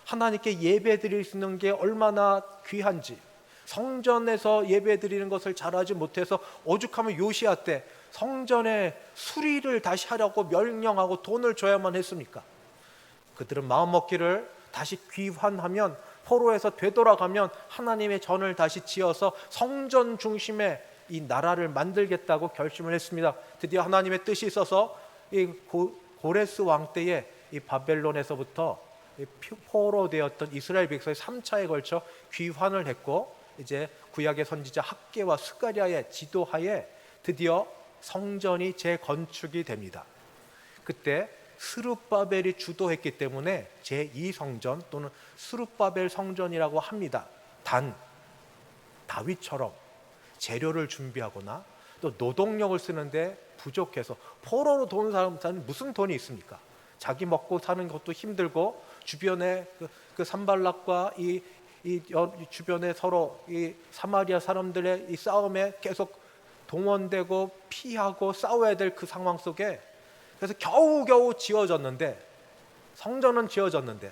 하나님께 예배드릴 수 있는 게 얼마나 귀한지. 성전에서 예배드리는 것을 잘하지 못해서 오죽하면 요시야 때 성전의 수리를 다시 하려고 명령하고 돈을 줘야만 했습니까? 그들은 마음먹기를 다시 귀환하면, 포로에서 되돌아가면 하나님의 전을 다시 지어서 성전 중심의 이 나라를 만들겠다고 결심을 했습니다. 드디어 하나님의 뜻이 있어서 이 고레스 왕 때에 이 바벨론에서부터 포로 되었던 이스라엘 백성이 3차에 걸쳐 귀환을 했고, 이제 구약의 선지자 학개와 스가랴의 지도하에 드디어 성전이 재건축이 됩니다. 그때 스룹바벨이 주도했기 때문에 제2성전 또는 스룹바벨 성전이라고 합니다. 단 다윗처럼 재료를 준비하거나 또 노동력을 쓰는데 부족해서, 포로로 돈 사람은 무슨 돈이 있습니까? 자기 먹고 사는 것도 힘들고 주변에 그 산발락과 이 주변에 서로 이 사마리아 사람들의 이 싸움에 계속 동원되고 피하고 싸워야 될 그 상황 속에, 그래서 겨우겨우 지어졌는데, 성전은 지어졌는데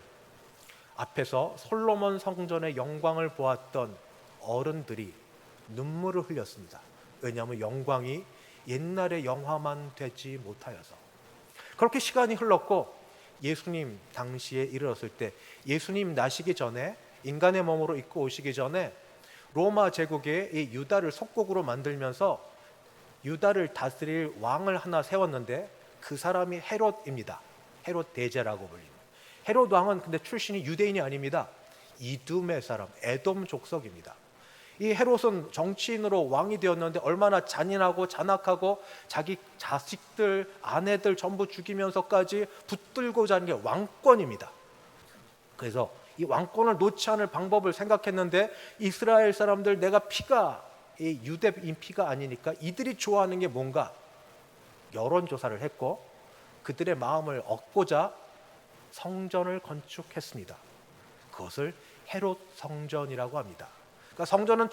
앞에서 솔로몬 성전의 영광을 보았던 어른들이 눈물을 흘렸습니다. 왜냐하면 영광이 옛날의 영화만 되지 못하여서. 그렇게 시간이 흘렀고 예수님 당시에 이르렀을 때, 예수님 나시기 전에, 인간의 몸으로 입고 오시기 전에 로마 제국의 이 유다를 속국으로 만들면서 유다를 다스릴 왕을 하나 세웠는데 그 사람이 헤롯입니다. 헤롯 대제라고 불립니다. 헤롯 왕은 근데 출신이 유대인이 아닙니다. 이둠의 사람, 에돔 족속입니다. 이 헤롯은 정치인으로 왕이 되었는데 얼마나 잔인하고 잔악하고 자기 자식들, 아내들 전부 죽이면서까지 붙들고자 하는 게 왕권입니다. 그래서 이 왕권을 놓지 않을 방법을 생각했는데, 이스라엘 사람들, 내가 피가 이 유대인 피가 아니니까 이들이 좋아하는 게 뭔가 여론조사를 했고 그들의 마음을 얻고자 성전을 건축했습니다. 그것을 헤롯 성전이라고 합니다. 그러니까 성전은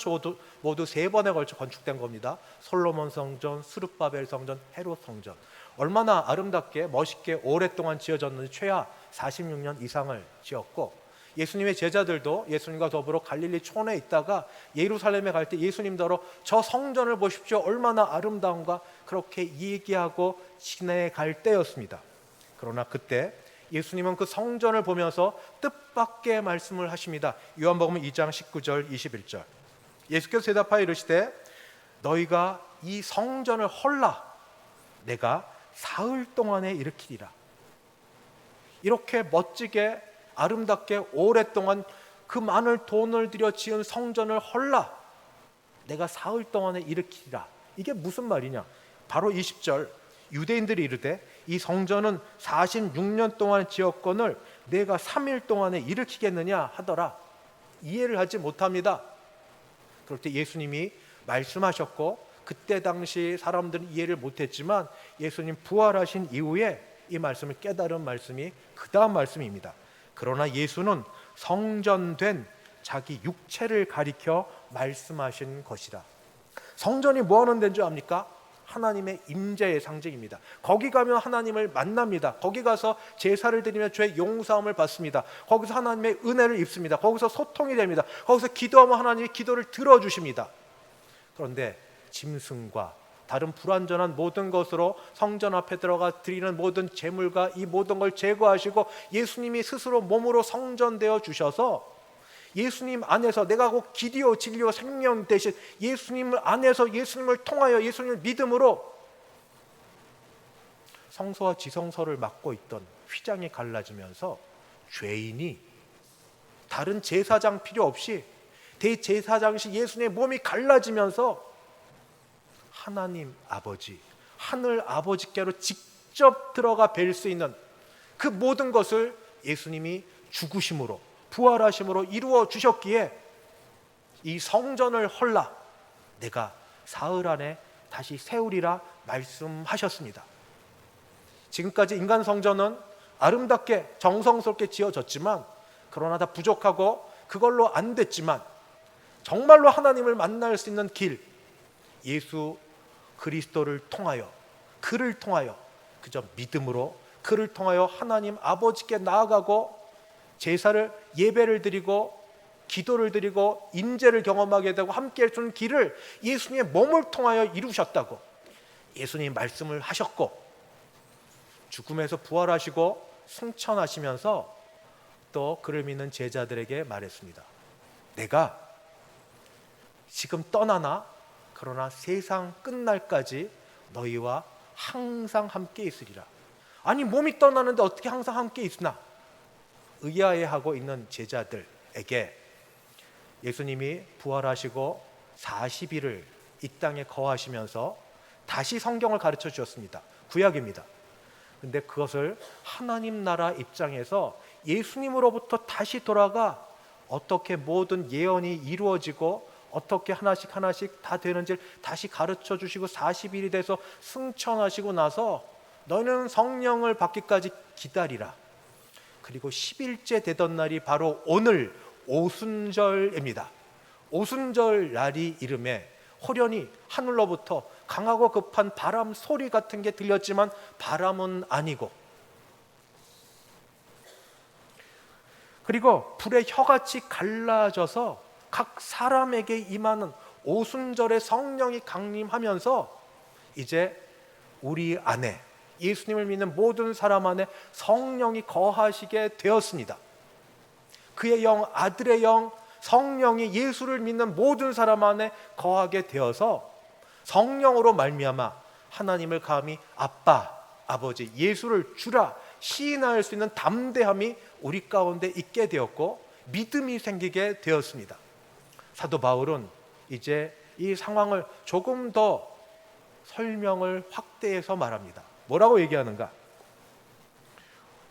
모두 3번에 걸쳐 건축된 겁니다. 솔로몬 성전, 스룹바벨 성전, 헤롯 성전. 얼마나 아름답게 멋있게 오랫동안 지어졌는지 최하 46년 이상을 지었고, 예수님의 제자들도 예수님과 더불어 갈릴리 촌에 있다가 예루살렘에 갈 때 예수님더러 저 성전을 보십시오, 얼마나 아름다운가, 그렇게 얘기하고 지내갈 때였습니다. 그러나 그때 예수님은 그 성전을 보면서 뜻밖의 말씀을 하십니다. 요한복음 2장 19절 21절. 예수께서 대답하여 이르시되 너희가 이 성전을 헐라 내가 사흘 동안에 일으키리라. 이렇게 멋지게 아름답게 오랫동안 그 많은 돈을 들여 지은 성전을 헐라 내가 사흘 동안에 일으키리라. 이게 무슨 말이냐? 바로 20절, 유대인들이 이르되 이 성전은 46년 동안 지었건을 내가 3일 동안에 일으키겠느냐 하더라. 이해를 하지 못합니다. 그럴 때 예수님이 말씀하셨고, 그때 당시 사람들은 이해를 못했지만 예수님 부활하신 이후에 이 말씀을 깨달은 말씀이 그 다음 말씀입니다. 그러나 예수는 성전된 자기 육체를 가리켜 말씀하신 것이다. 성전이 뭐 하는 데인 줄 압니까? 하나님의 임재의 상징입니다. 거기 가면 하나님을 만납니다. 거기 가서 제사를 드리며 죄 용서함을 받습니다. 거기서 하나님의 은혜를 입습니다. 거기서 소통이 됩니다. 거기서 기도하면 하나님이 기도를 들어주십니다. 그런데 짐승과 다른 불완전한 모든 것으로 성전 앞에 들어가 드리는 모든 제물과 이 모든 걸 제거하시고 예수님이 스스로 몸으로 성전되어 주셔서 예수님 안에서, 내가 곧 길이요 진리요 생명 되신 예수님 안에서, 예수님을 통하여 예수님을 믿음으로 성소와 지성소를 맡고 있던 휘장이 갈라지면서 죄인이 다른 제사장 필요 없이 대제사장시 예수님의 몸이 갈라지면서 하나님 아버지, 하늘 아버지께로 직접 들어가 뵐 수 있는 그 모든 것을 예수님이 죽으심으로 부활하심으로 이루어 주셨기에 이 성전을 헐라 내가 사흘 안에 다시 세우리라 말씀하셨습니다. 지금까지 인간 성전은 아름답게 정성스럽게 지어졌지만, 그러나 다 부족하고 그걸로 안 됐지만 정말로 하나님을 만날 수 있는 길, 예수 그리스도를 통하여, 그를 통하여, 그저 믿음으로 그를 통하여 하나님 아버지께 나아가고 제사를, 예배를 드리고 기도를 드리고 임재를 경험하게 되고 함께 해주는 길을 예수님의 몸을 통하여 이루셨다고 예수님 말씀을 하셨고, 죽음에서 부활하시고 승천하시면서 또 그를 믿는 제자들에게 말했습니다. 내가 지금 떠나나 그러나 세상 끝날까지 너희와 항상 함께 있으리라. 아니, 몸이 떠나는데 어떻게 항상 함께 있으나? 의아해하고 있는 제자들에게 예수님이 부활하시고 40일을 이 땅에 거하시면서 다시 성경을 가르쳐 주셨습니다. 구약입니다. 근데 그것을 하나님 나라 입장에서 예수님으로부터 다시 돌아가 어떻게 모든 예언이 이루어지고 어떻게 하나씩 하나씩 다 되는지를 다시 가르쳐 주시고 40일이 돼서 승천하시고 나서 너희는 성령을 받기까지 기다리라. 그리고 10일째 되던 날이 바로 오늘 오순절입니다. 오순절 날이 이름에 호련히 하늘로부터 강하고 급한 바람 소리 같은 게 들렸지만 바람은 아니고, 그리고 불의 혀같이 갈라져서 각 사람에게 임하는 오순절의 성령이 강림하면서 이제 우리 안에, 예수님을 믿는 모든 사람 안에 성령이 거하시게 되었습니다. 그의 영, 아들의 영, 성령이 예수를 믿는 모든 사람 안에 거하게 되어서 성령으로 말미암아 하나님을 감히 아빠, 아버지, 예수를 주라 시인할 수 있는 담대함이 우리 가운데 있게 되었고 믿음이 생기게 되었습니다. 사도 바울은 이제 이 상황을 조금 더 설명을 확대해서 말합니다. 뭐라고 얘기하는가?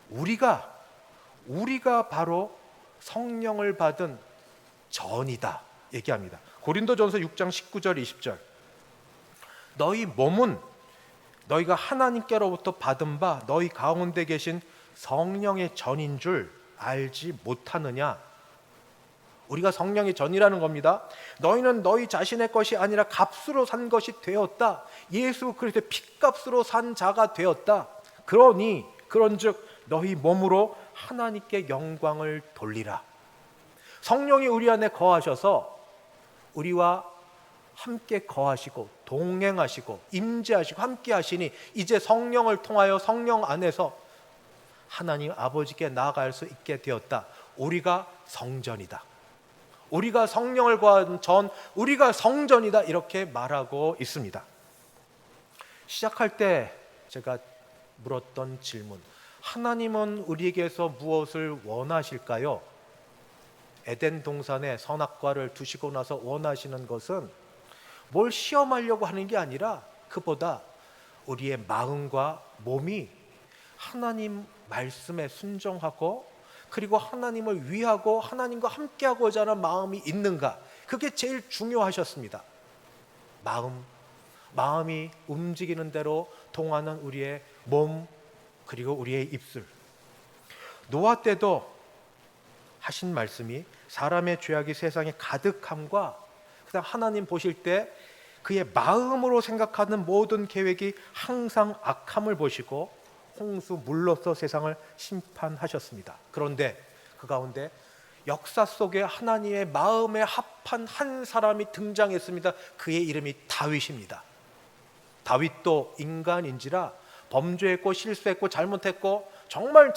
우리가 바로 성령을 받은 전이다 얘기합니다. 고린도전서 6장 19절 20절. 너희 몸은 너희가 하나님께로부터 받은 바 너희 가운데 계신 성령의 전인 줄 알지 못하느냐? 우리가 성령의 전이라는 겁니다. 너희는 너희 자신의 것이 아니라 값으로 산 것이 되었다. 예수 그리스도의 핏값으로 산 자가 되었다. 그런즉 너희 몸으로 하나님께 영광을 돌리라. 성령이 우리 안에 거하셔서 우리와 함께 거하시고 동행하시고 임재하시고 함께 하시니 이제 성령을 통하여 성령 안에서 하나님 아버지께 나아갈 수 있게 되었다. 우리가 성전이다. 우리가 성령을 거한 전, 우리가 성전이다. 이렇게 말하고 있습니다. 시작할 때 제가 물었던 질문, 하나님은 우리에게서 무엇을 원하실까요? 에덴 동산에 선악과를 두시고 나서 원하시는 것은 뭘 시험하려고 하는 게 아니라 그보다 우리의 마음과 몸이 하나님 말씀에 순종하고 그리고 하나님을 위하고 하나님과 함께하고자 하는 마음이 있는가, 그게 제일 중요하셨습니다. 마음이 움직이는 대로 통하는 우리의 몸 그리고 우리의 입술. 노아 때도 하신 말씀이 사람의 죄악이 세상에 가득함과 그다음 하나님 보실 때 그의 마음으로 생각하는 모든 계획이 항상 악함을 보시고 홍수 물로써 세상을 심판하셨습니다. 그런데 그 가운데 역사 속에 하나님의 마음에 합한 한 사람이 등장했습니다. 그의 이름이 다윗입니다. 다윗도 인간인지라 범죄했고 실수했고 잘못했고 정말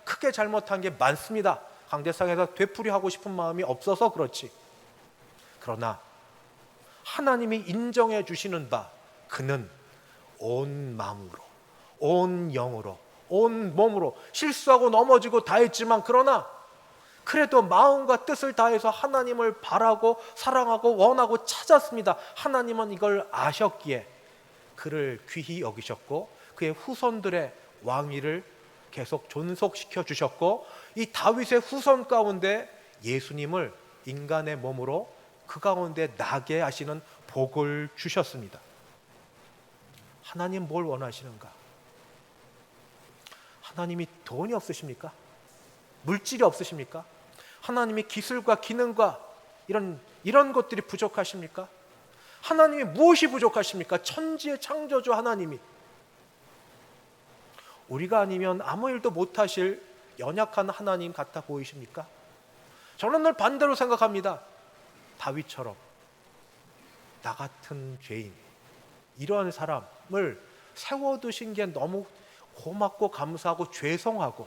크게 잘못한 게 많습니다. 강대상에서 되풀이하고 싶은 마음이 없어서 그렇지. 그러나 하나님이 인정해 주시는 바 그는 온 마음으로, 온 영으로, 온 몸으로 실수하고 넘어지고 다 했지만 그러나 그래도 마음과 뜻을 다해서 하나님을 바라고 사랑하고 원하고 찾았습니다. 하나님은 이걸 아셨기에 그를 귀히 여기셨고 그의 후손들의 왕위를 계속 존속시켜 주셨고 이 다윗의 후손 가운데 예수님을 인간의 몸으로 그 가운데 나게 하시는 복을 주셨습니다. 하나님 뭘 원하시는가? 하나님이 돈이 없으십니까? 물질이 없으십니까? 하나님이 기술과 기능과 이런 것들이 부족하십니까? 하나님이 무엇이 부족하십니까? 천지의 창조주 하나님이. 우리가 아니면 아무 일도 못하실 연약한 하나님 같아 보이십니까? 저는 늘 반대로 생각합니다. 다윗처럼 나 같은 죄인, 이러한 사람을 세워두신 게 너무 고맙고 감사하고 죄송하고,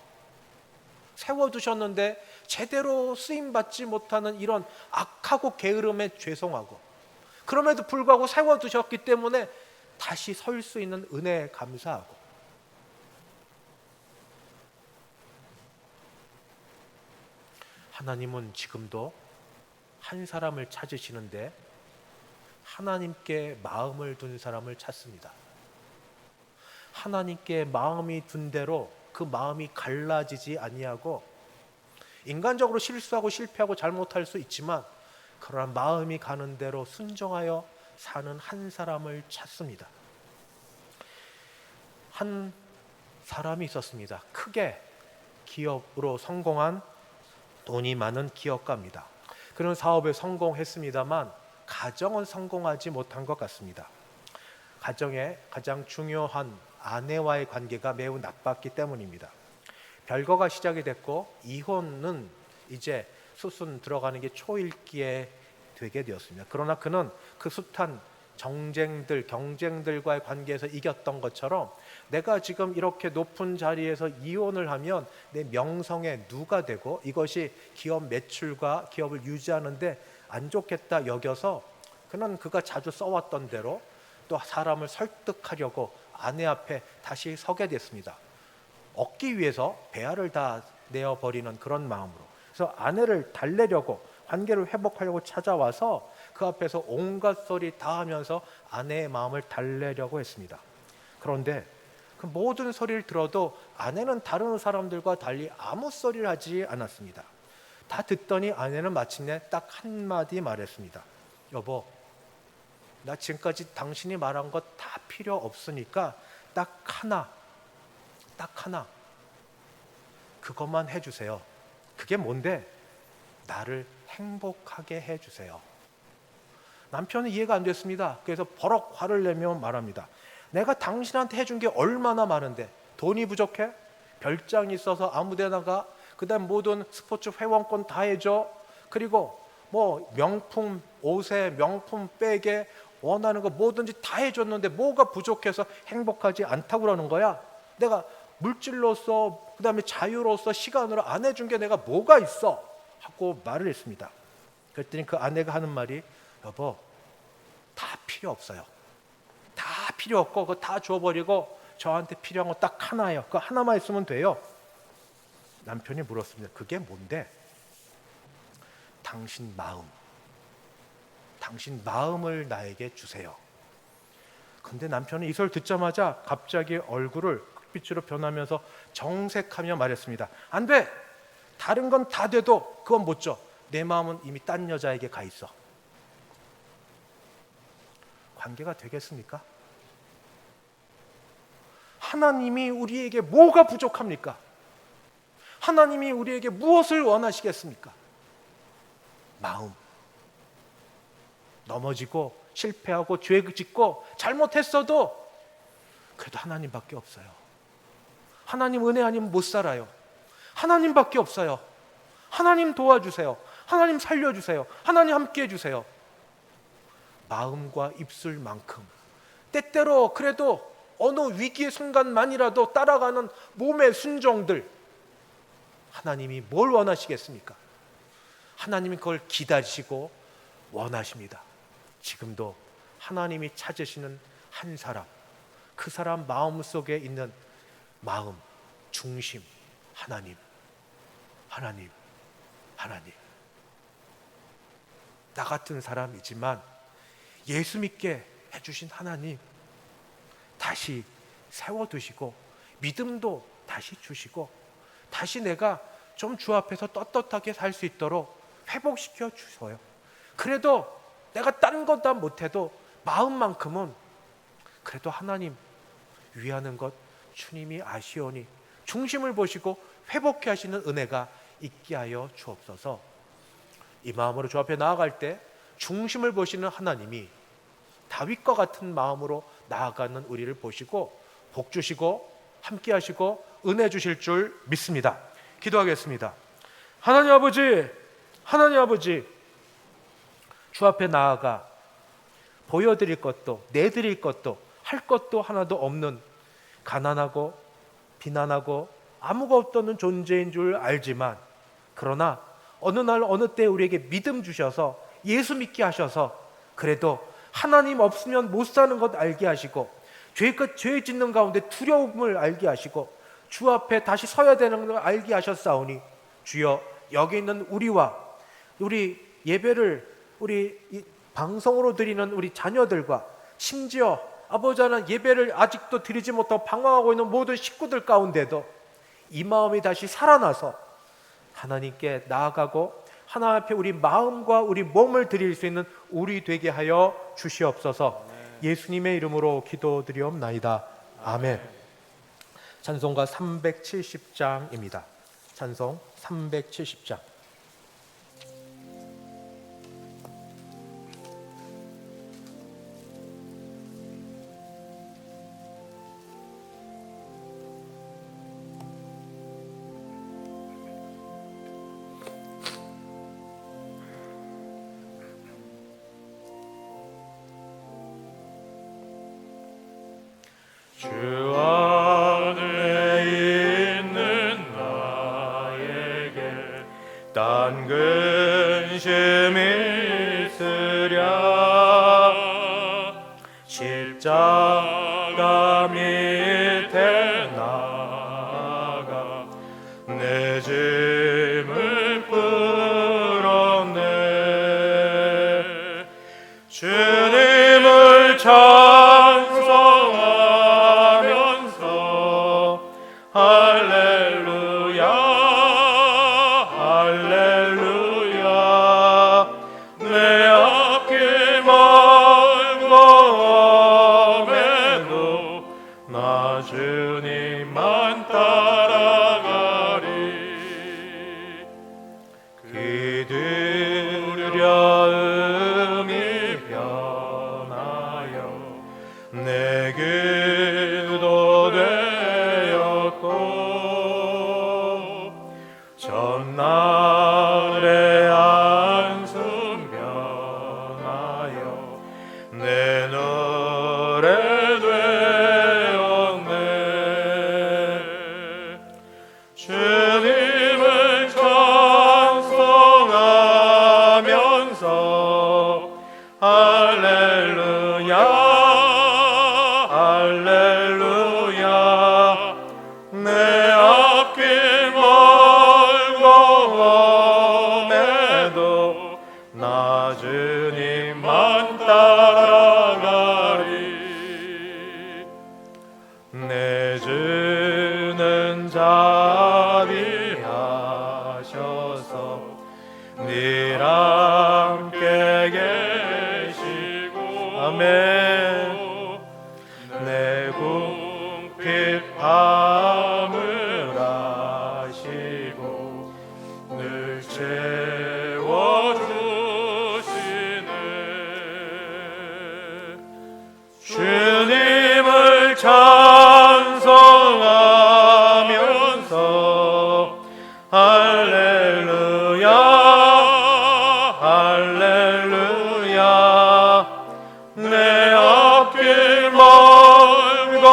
세워두셨는데 제대로 쓰임받지 못하는 이런 악하고 게으름에 죄송하고, 그럼에도 불구하고 세워두셨기 때문에 다시 설 수 있는 은혜에 감사하고, 하나님은 지금도 한 사람을 찾으시는데 하나님께 마음을 둔 사람을 찾습니다. 하나님께 마음이 둔 대로 그 마음이 갈라지지 아니하고, 인간적으로 실수하고 실패하고 잘못할 수 있지만 그러나 마음이 가는 대로 순종하여 사는 한 사람을 찾습니다. 한 사람이 있었습니다. 크게 기업으로 성공한 돈이 많은 기업가입니다. 그런 사업에 성공했습니다만 가정은 성공하지 못한 것 같습니다. 가정의 가장 중요한 아내와의 관계가 매우 나빴기 때문입니다. 별거가 시작이 됐고 이혼은 이제 수순 들어가는 게 초읽기에 되게 되었습니다. 그러나 그는 그 숱한 정쟁들, 경쟁들과의 관계에서 이겼던 것처럼 내가 지금 이렇게 높은 자리에서 이혼을 하면 내 명성에 누가 되고 이것이 기업 매출과 기업을 유지하는데 안 좋겠다 여겨서 그는 그가 자주 써왔던 대로 또 사람을 설득하려고 아내 앞에 다시 서게 됐습니다. 얻기 위해서 배알을 다 내어버리는 그런 마음으로. 그래서 아내를 달래려고 관계를 회복하려고 찾아와서 그 앞에서 온갖 소리 다 하면서 아내의 마음을 달래려고 했습니다. 그런데 그 모든 소리를 들어도 아내는 다른 사람들과 달리 아무 소리를 하지 않았습니다. 다 듣더니 아내는 마침내 딱 한마디 말했습니다. 여보, 나 지금까지 당신이 말한 것 다 필요 없으니까 딱 하나 그것만 해주세요. 그게 뭔데? 나를 행복하게 해주세요. 남편은 이해가 안 됐습니다. 그래서 버럭 화를 내며 말합니다. 내가 당신한테 해준 게 얼마나 많은데 돈이 부족해? 별장이 있어서 아무데나 가? 그 다음 모든 스포츠 회원권 다 해줘? 그리고 뭐 명품 옷에 명품 백에 원하는 거 뭐든지 다 해줬는데 뭐가 부족해서 행복하지 않다고 그러는 거야? 내가 물질로서 그 다음에 자유로서 시간으로 안 해준 게 내가 뭐가 있어? 하고 말을 했습니다. 그랬더니 그 아내가 하는 말이 여보 다 필요 없어요. 다 필요 없고 그거 다 줘버리고 저한테 필요한 거 딱 하나예요. 그거 하나만 있으면 돼요. 남편이 물었습니다. 그게 뭔데? 당신 마음을 나에게 주세요. 근데 남편은 이 소리를 듣자마자 갑자기 얼굴을 흑빛으로 변하면서 정색하며 말했습니다. 안 돼! 다른 건 다 돼도 그건 못 줘. 내 마음은 이미 딴 여자에게 가 있어. 관계가 되겠습니까? 하나님이 우리에게 뭐가 부족합니까? 하나님이 우리에게 무엇을 원하시겠습니까? 마음. 넘어지고 실패하고 죄 짓고 잘못했어도 그래도 하나님밖에 없어요. 하나님 은혜 아니면 못 살아요. 하나님밖에 없어요. 하나님 도와주세요. 하나님 살려주세요. 하나님 함께 해주세요. 마음과 입술만큼 때때로 그래도 어느 위기의 순간만이라도 따라가는 몸의 순종들, 하나님이 뭘 원하시겠습니까? 하나님이 그걸 기다리시고 원하십니다. 지금도 하나님이 찾으시는 한 사람, 그 사람 마음속에 있는 마음, 중심, 하나님. 나 같은 사람이지만 예수 믿게 해주신 하나님 다시 세워두시고 믿음도 다시 주시고 다시 내가 좀 주 앞에서 떳떳하게 살 수 있도록 회복시켜 주셔요. 그래도 내가 다른 것 다 못해도 마음만큼은 그래도 하나님 위하는 것 주님이 아시오니 중심을 보시고 회복해 하시는 은혜가 있게 하여 주옵소서. 이 마음으로 주 앞에 나아갈 때 중심을 보시는 하나님이 다윗과 같은 마음으로 나아가는 우리를 보시고 복 주시고 함께 하시고 은혜 주실 줄 믿습니다. 기도하겠습니다. 하나님 아버지, 주 앞에 나아가 보여드릴 것도 내드릴 것도 할 것도 하나도 없는 가난하고 비난하고 아무것도 없는 존재인 줄 알지만 그러나 어느 날 어느 때 우리에게 믿음 주셔서 예수 믿게 하셔서 그래도 하나님 없으면 못 사는 것 알게 하시고 죄 짓는 가운데 두려움을 알게 하시고 주 앞에 다시 서야 되는 걸 알게 하셨사오니 주여 여기 있는 우리와 우리 예배를 우리 방송으로 드리는 우리 자녀들과 심지어 아버지 하나님 예배를 아직도 드리지 못하고 방황하고 있는 모든 식구들 가운데도 이 마음이 다시 살아나서 하나님께 나아가고 하나님 앞에 우리 마음과 우리 몸을 드릴 수 있는 우리 되게 하여 주시옵소서. 예수님의 이름으로 기도드리옵나이다. 아멘. 찬송가 370장입니다. 찬송 370장.
주 안에 있는 나에게
딴 근심이 있으랴 십자가 밑에 나아가 내 짐을 풀었네 주님을 찬송하면서 할렐루야 할렐루야 내 앞길 멀고 험해도 나 주님만 따라가리 기두려움이 변하여 내 기도 되었고 전날의 한숨 변하여 내 노래 되었네 주님을 찬송하면서 할렐루야 할렐루야 내 앞길 멀고 험해도 나 주님만 따라가리 내 주는 자비하셔서 늘 함께 계시고 아멘 내 궁핍 밤을 아시고 늘 채워주시네 주님을 찬송하면서 할렐루야 할렐루야 내 앞길 멀고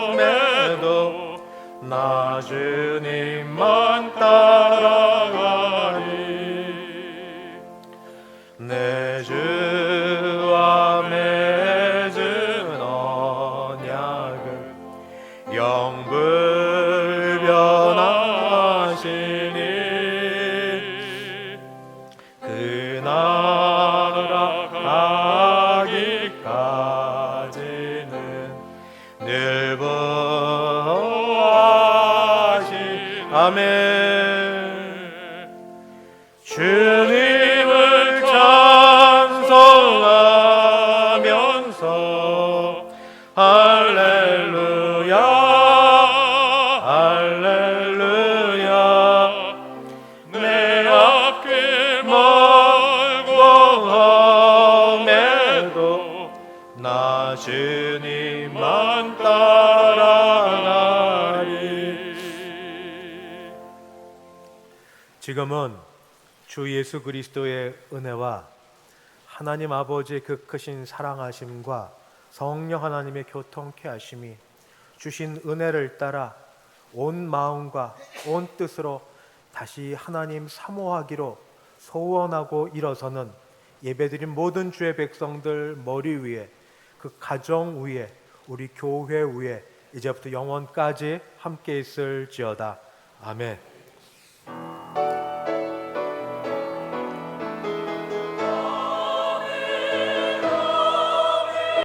험해도 나 주님만 따라가리 내 주와 맺은 언약을 영불변하시니 그 나라 가기까지는 늘 보호하시 아멘 주님을 찬송하면서 할렐루야 할렐루야 내 앞길 멀고 험해도 나 주님만 따라가리 지금은 주 예수 그리스도의 은혜와 하나님 아버지의 그 크신 사랑하심과 성령 하나님의 교통케 하심이 주신 은혜를 따라 온 마음과 온 뜻으로 다시 하나님 사모하기로 소원하고 일어서는 예배드린 모든 주의 백성들 머리 위에 그 가정 위에 우리 교회 위에 이제부터 영원까지 함께 있을지어다. 아멘.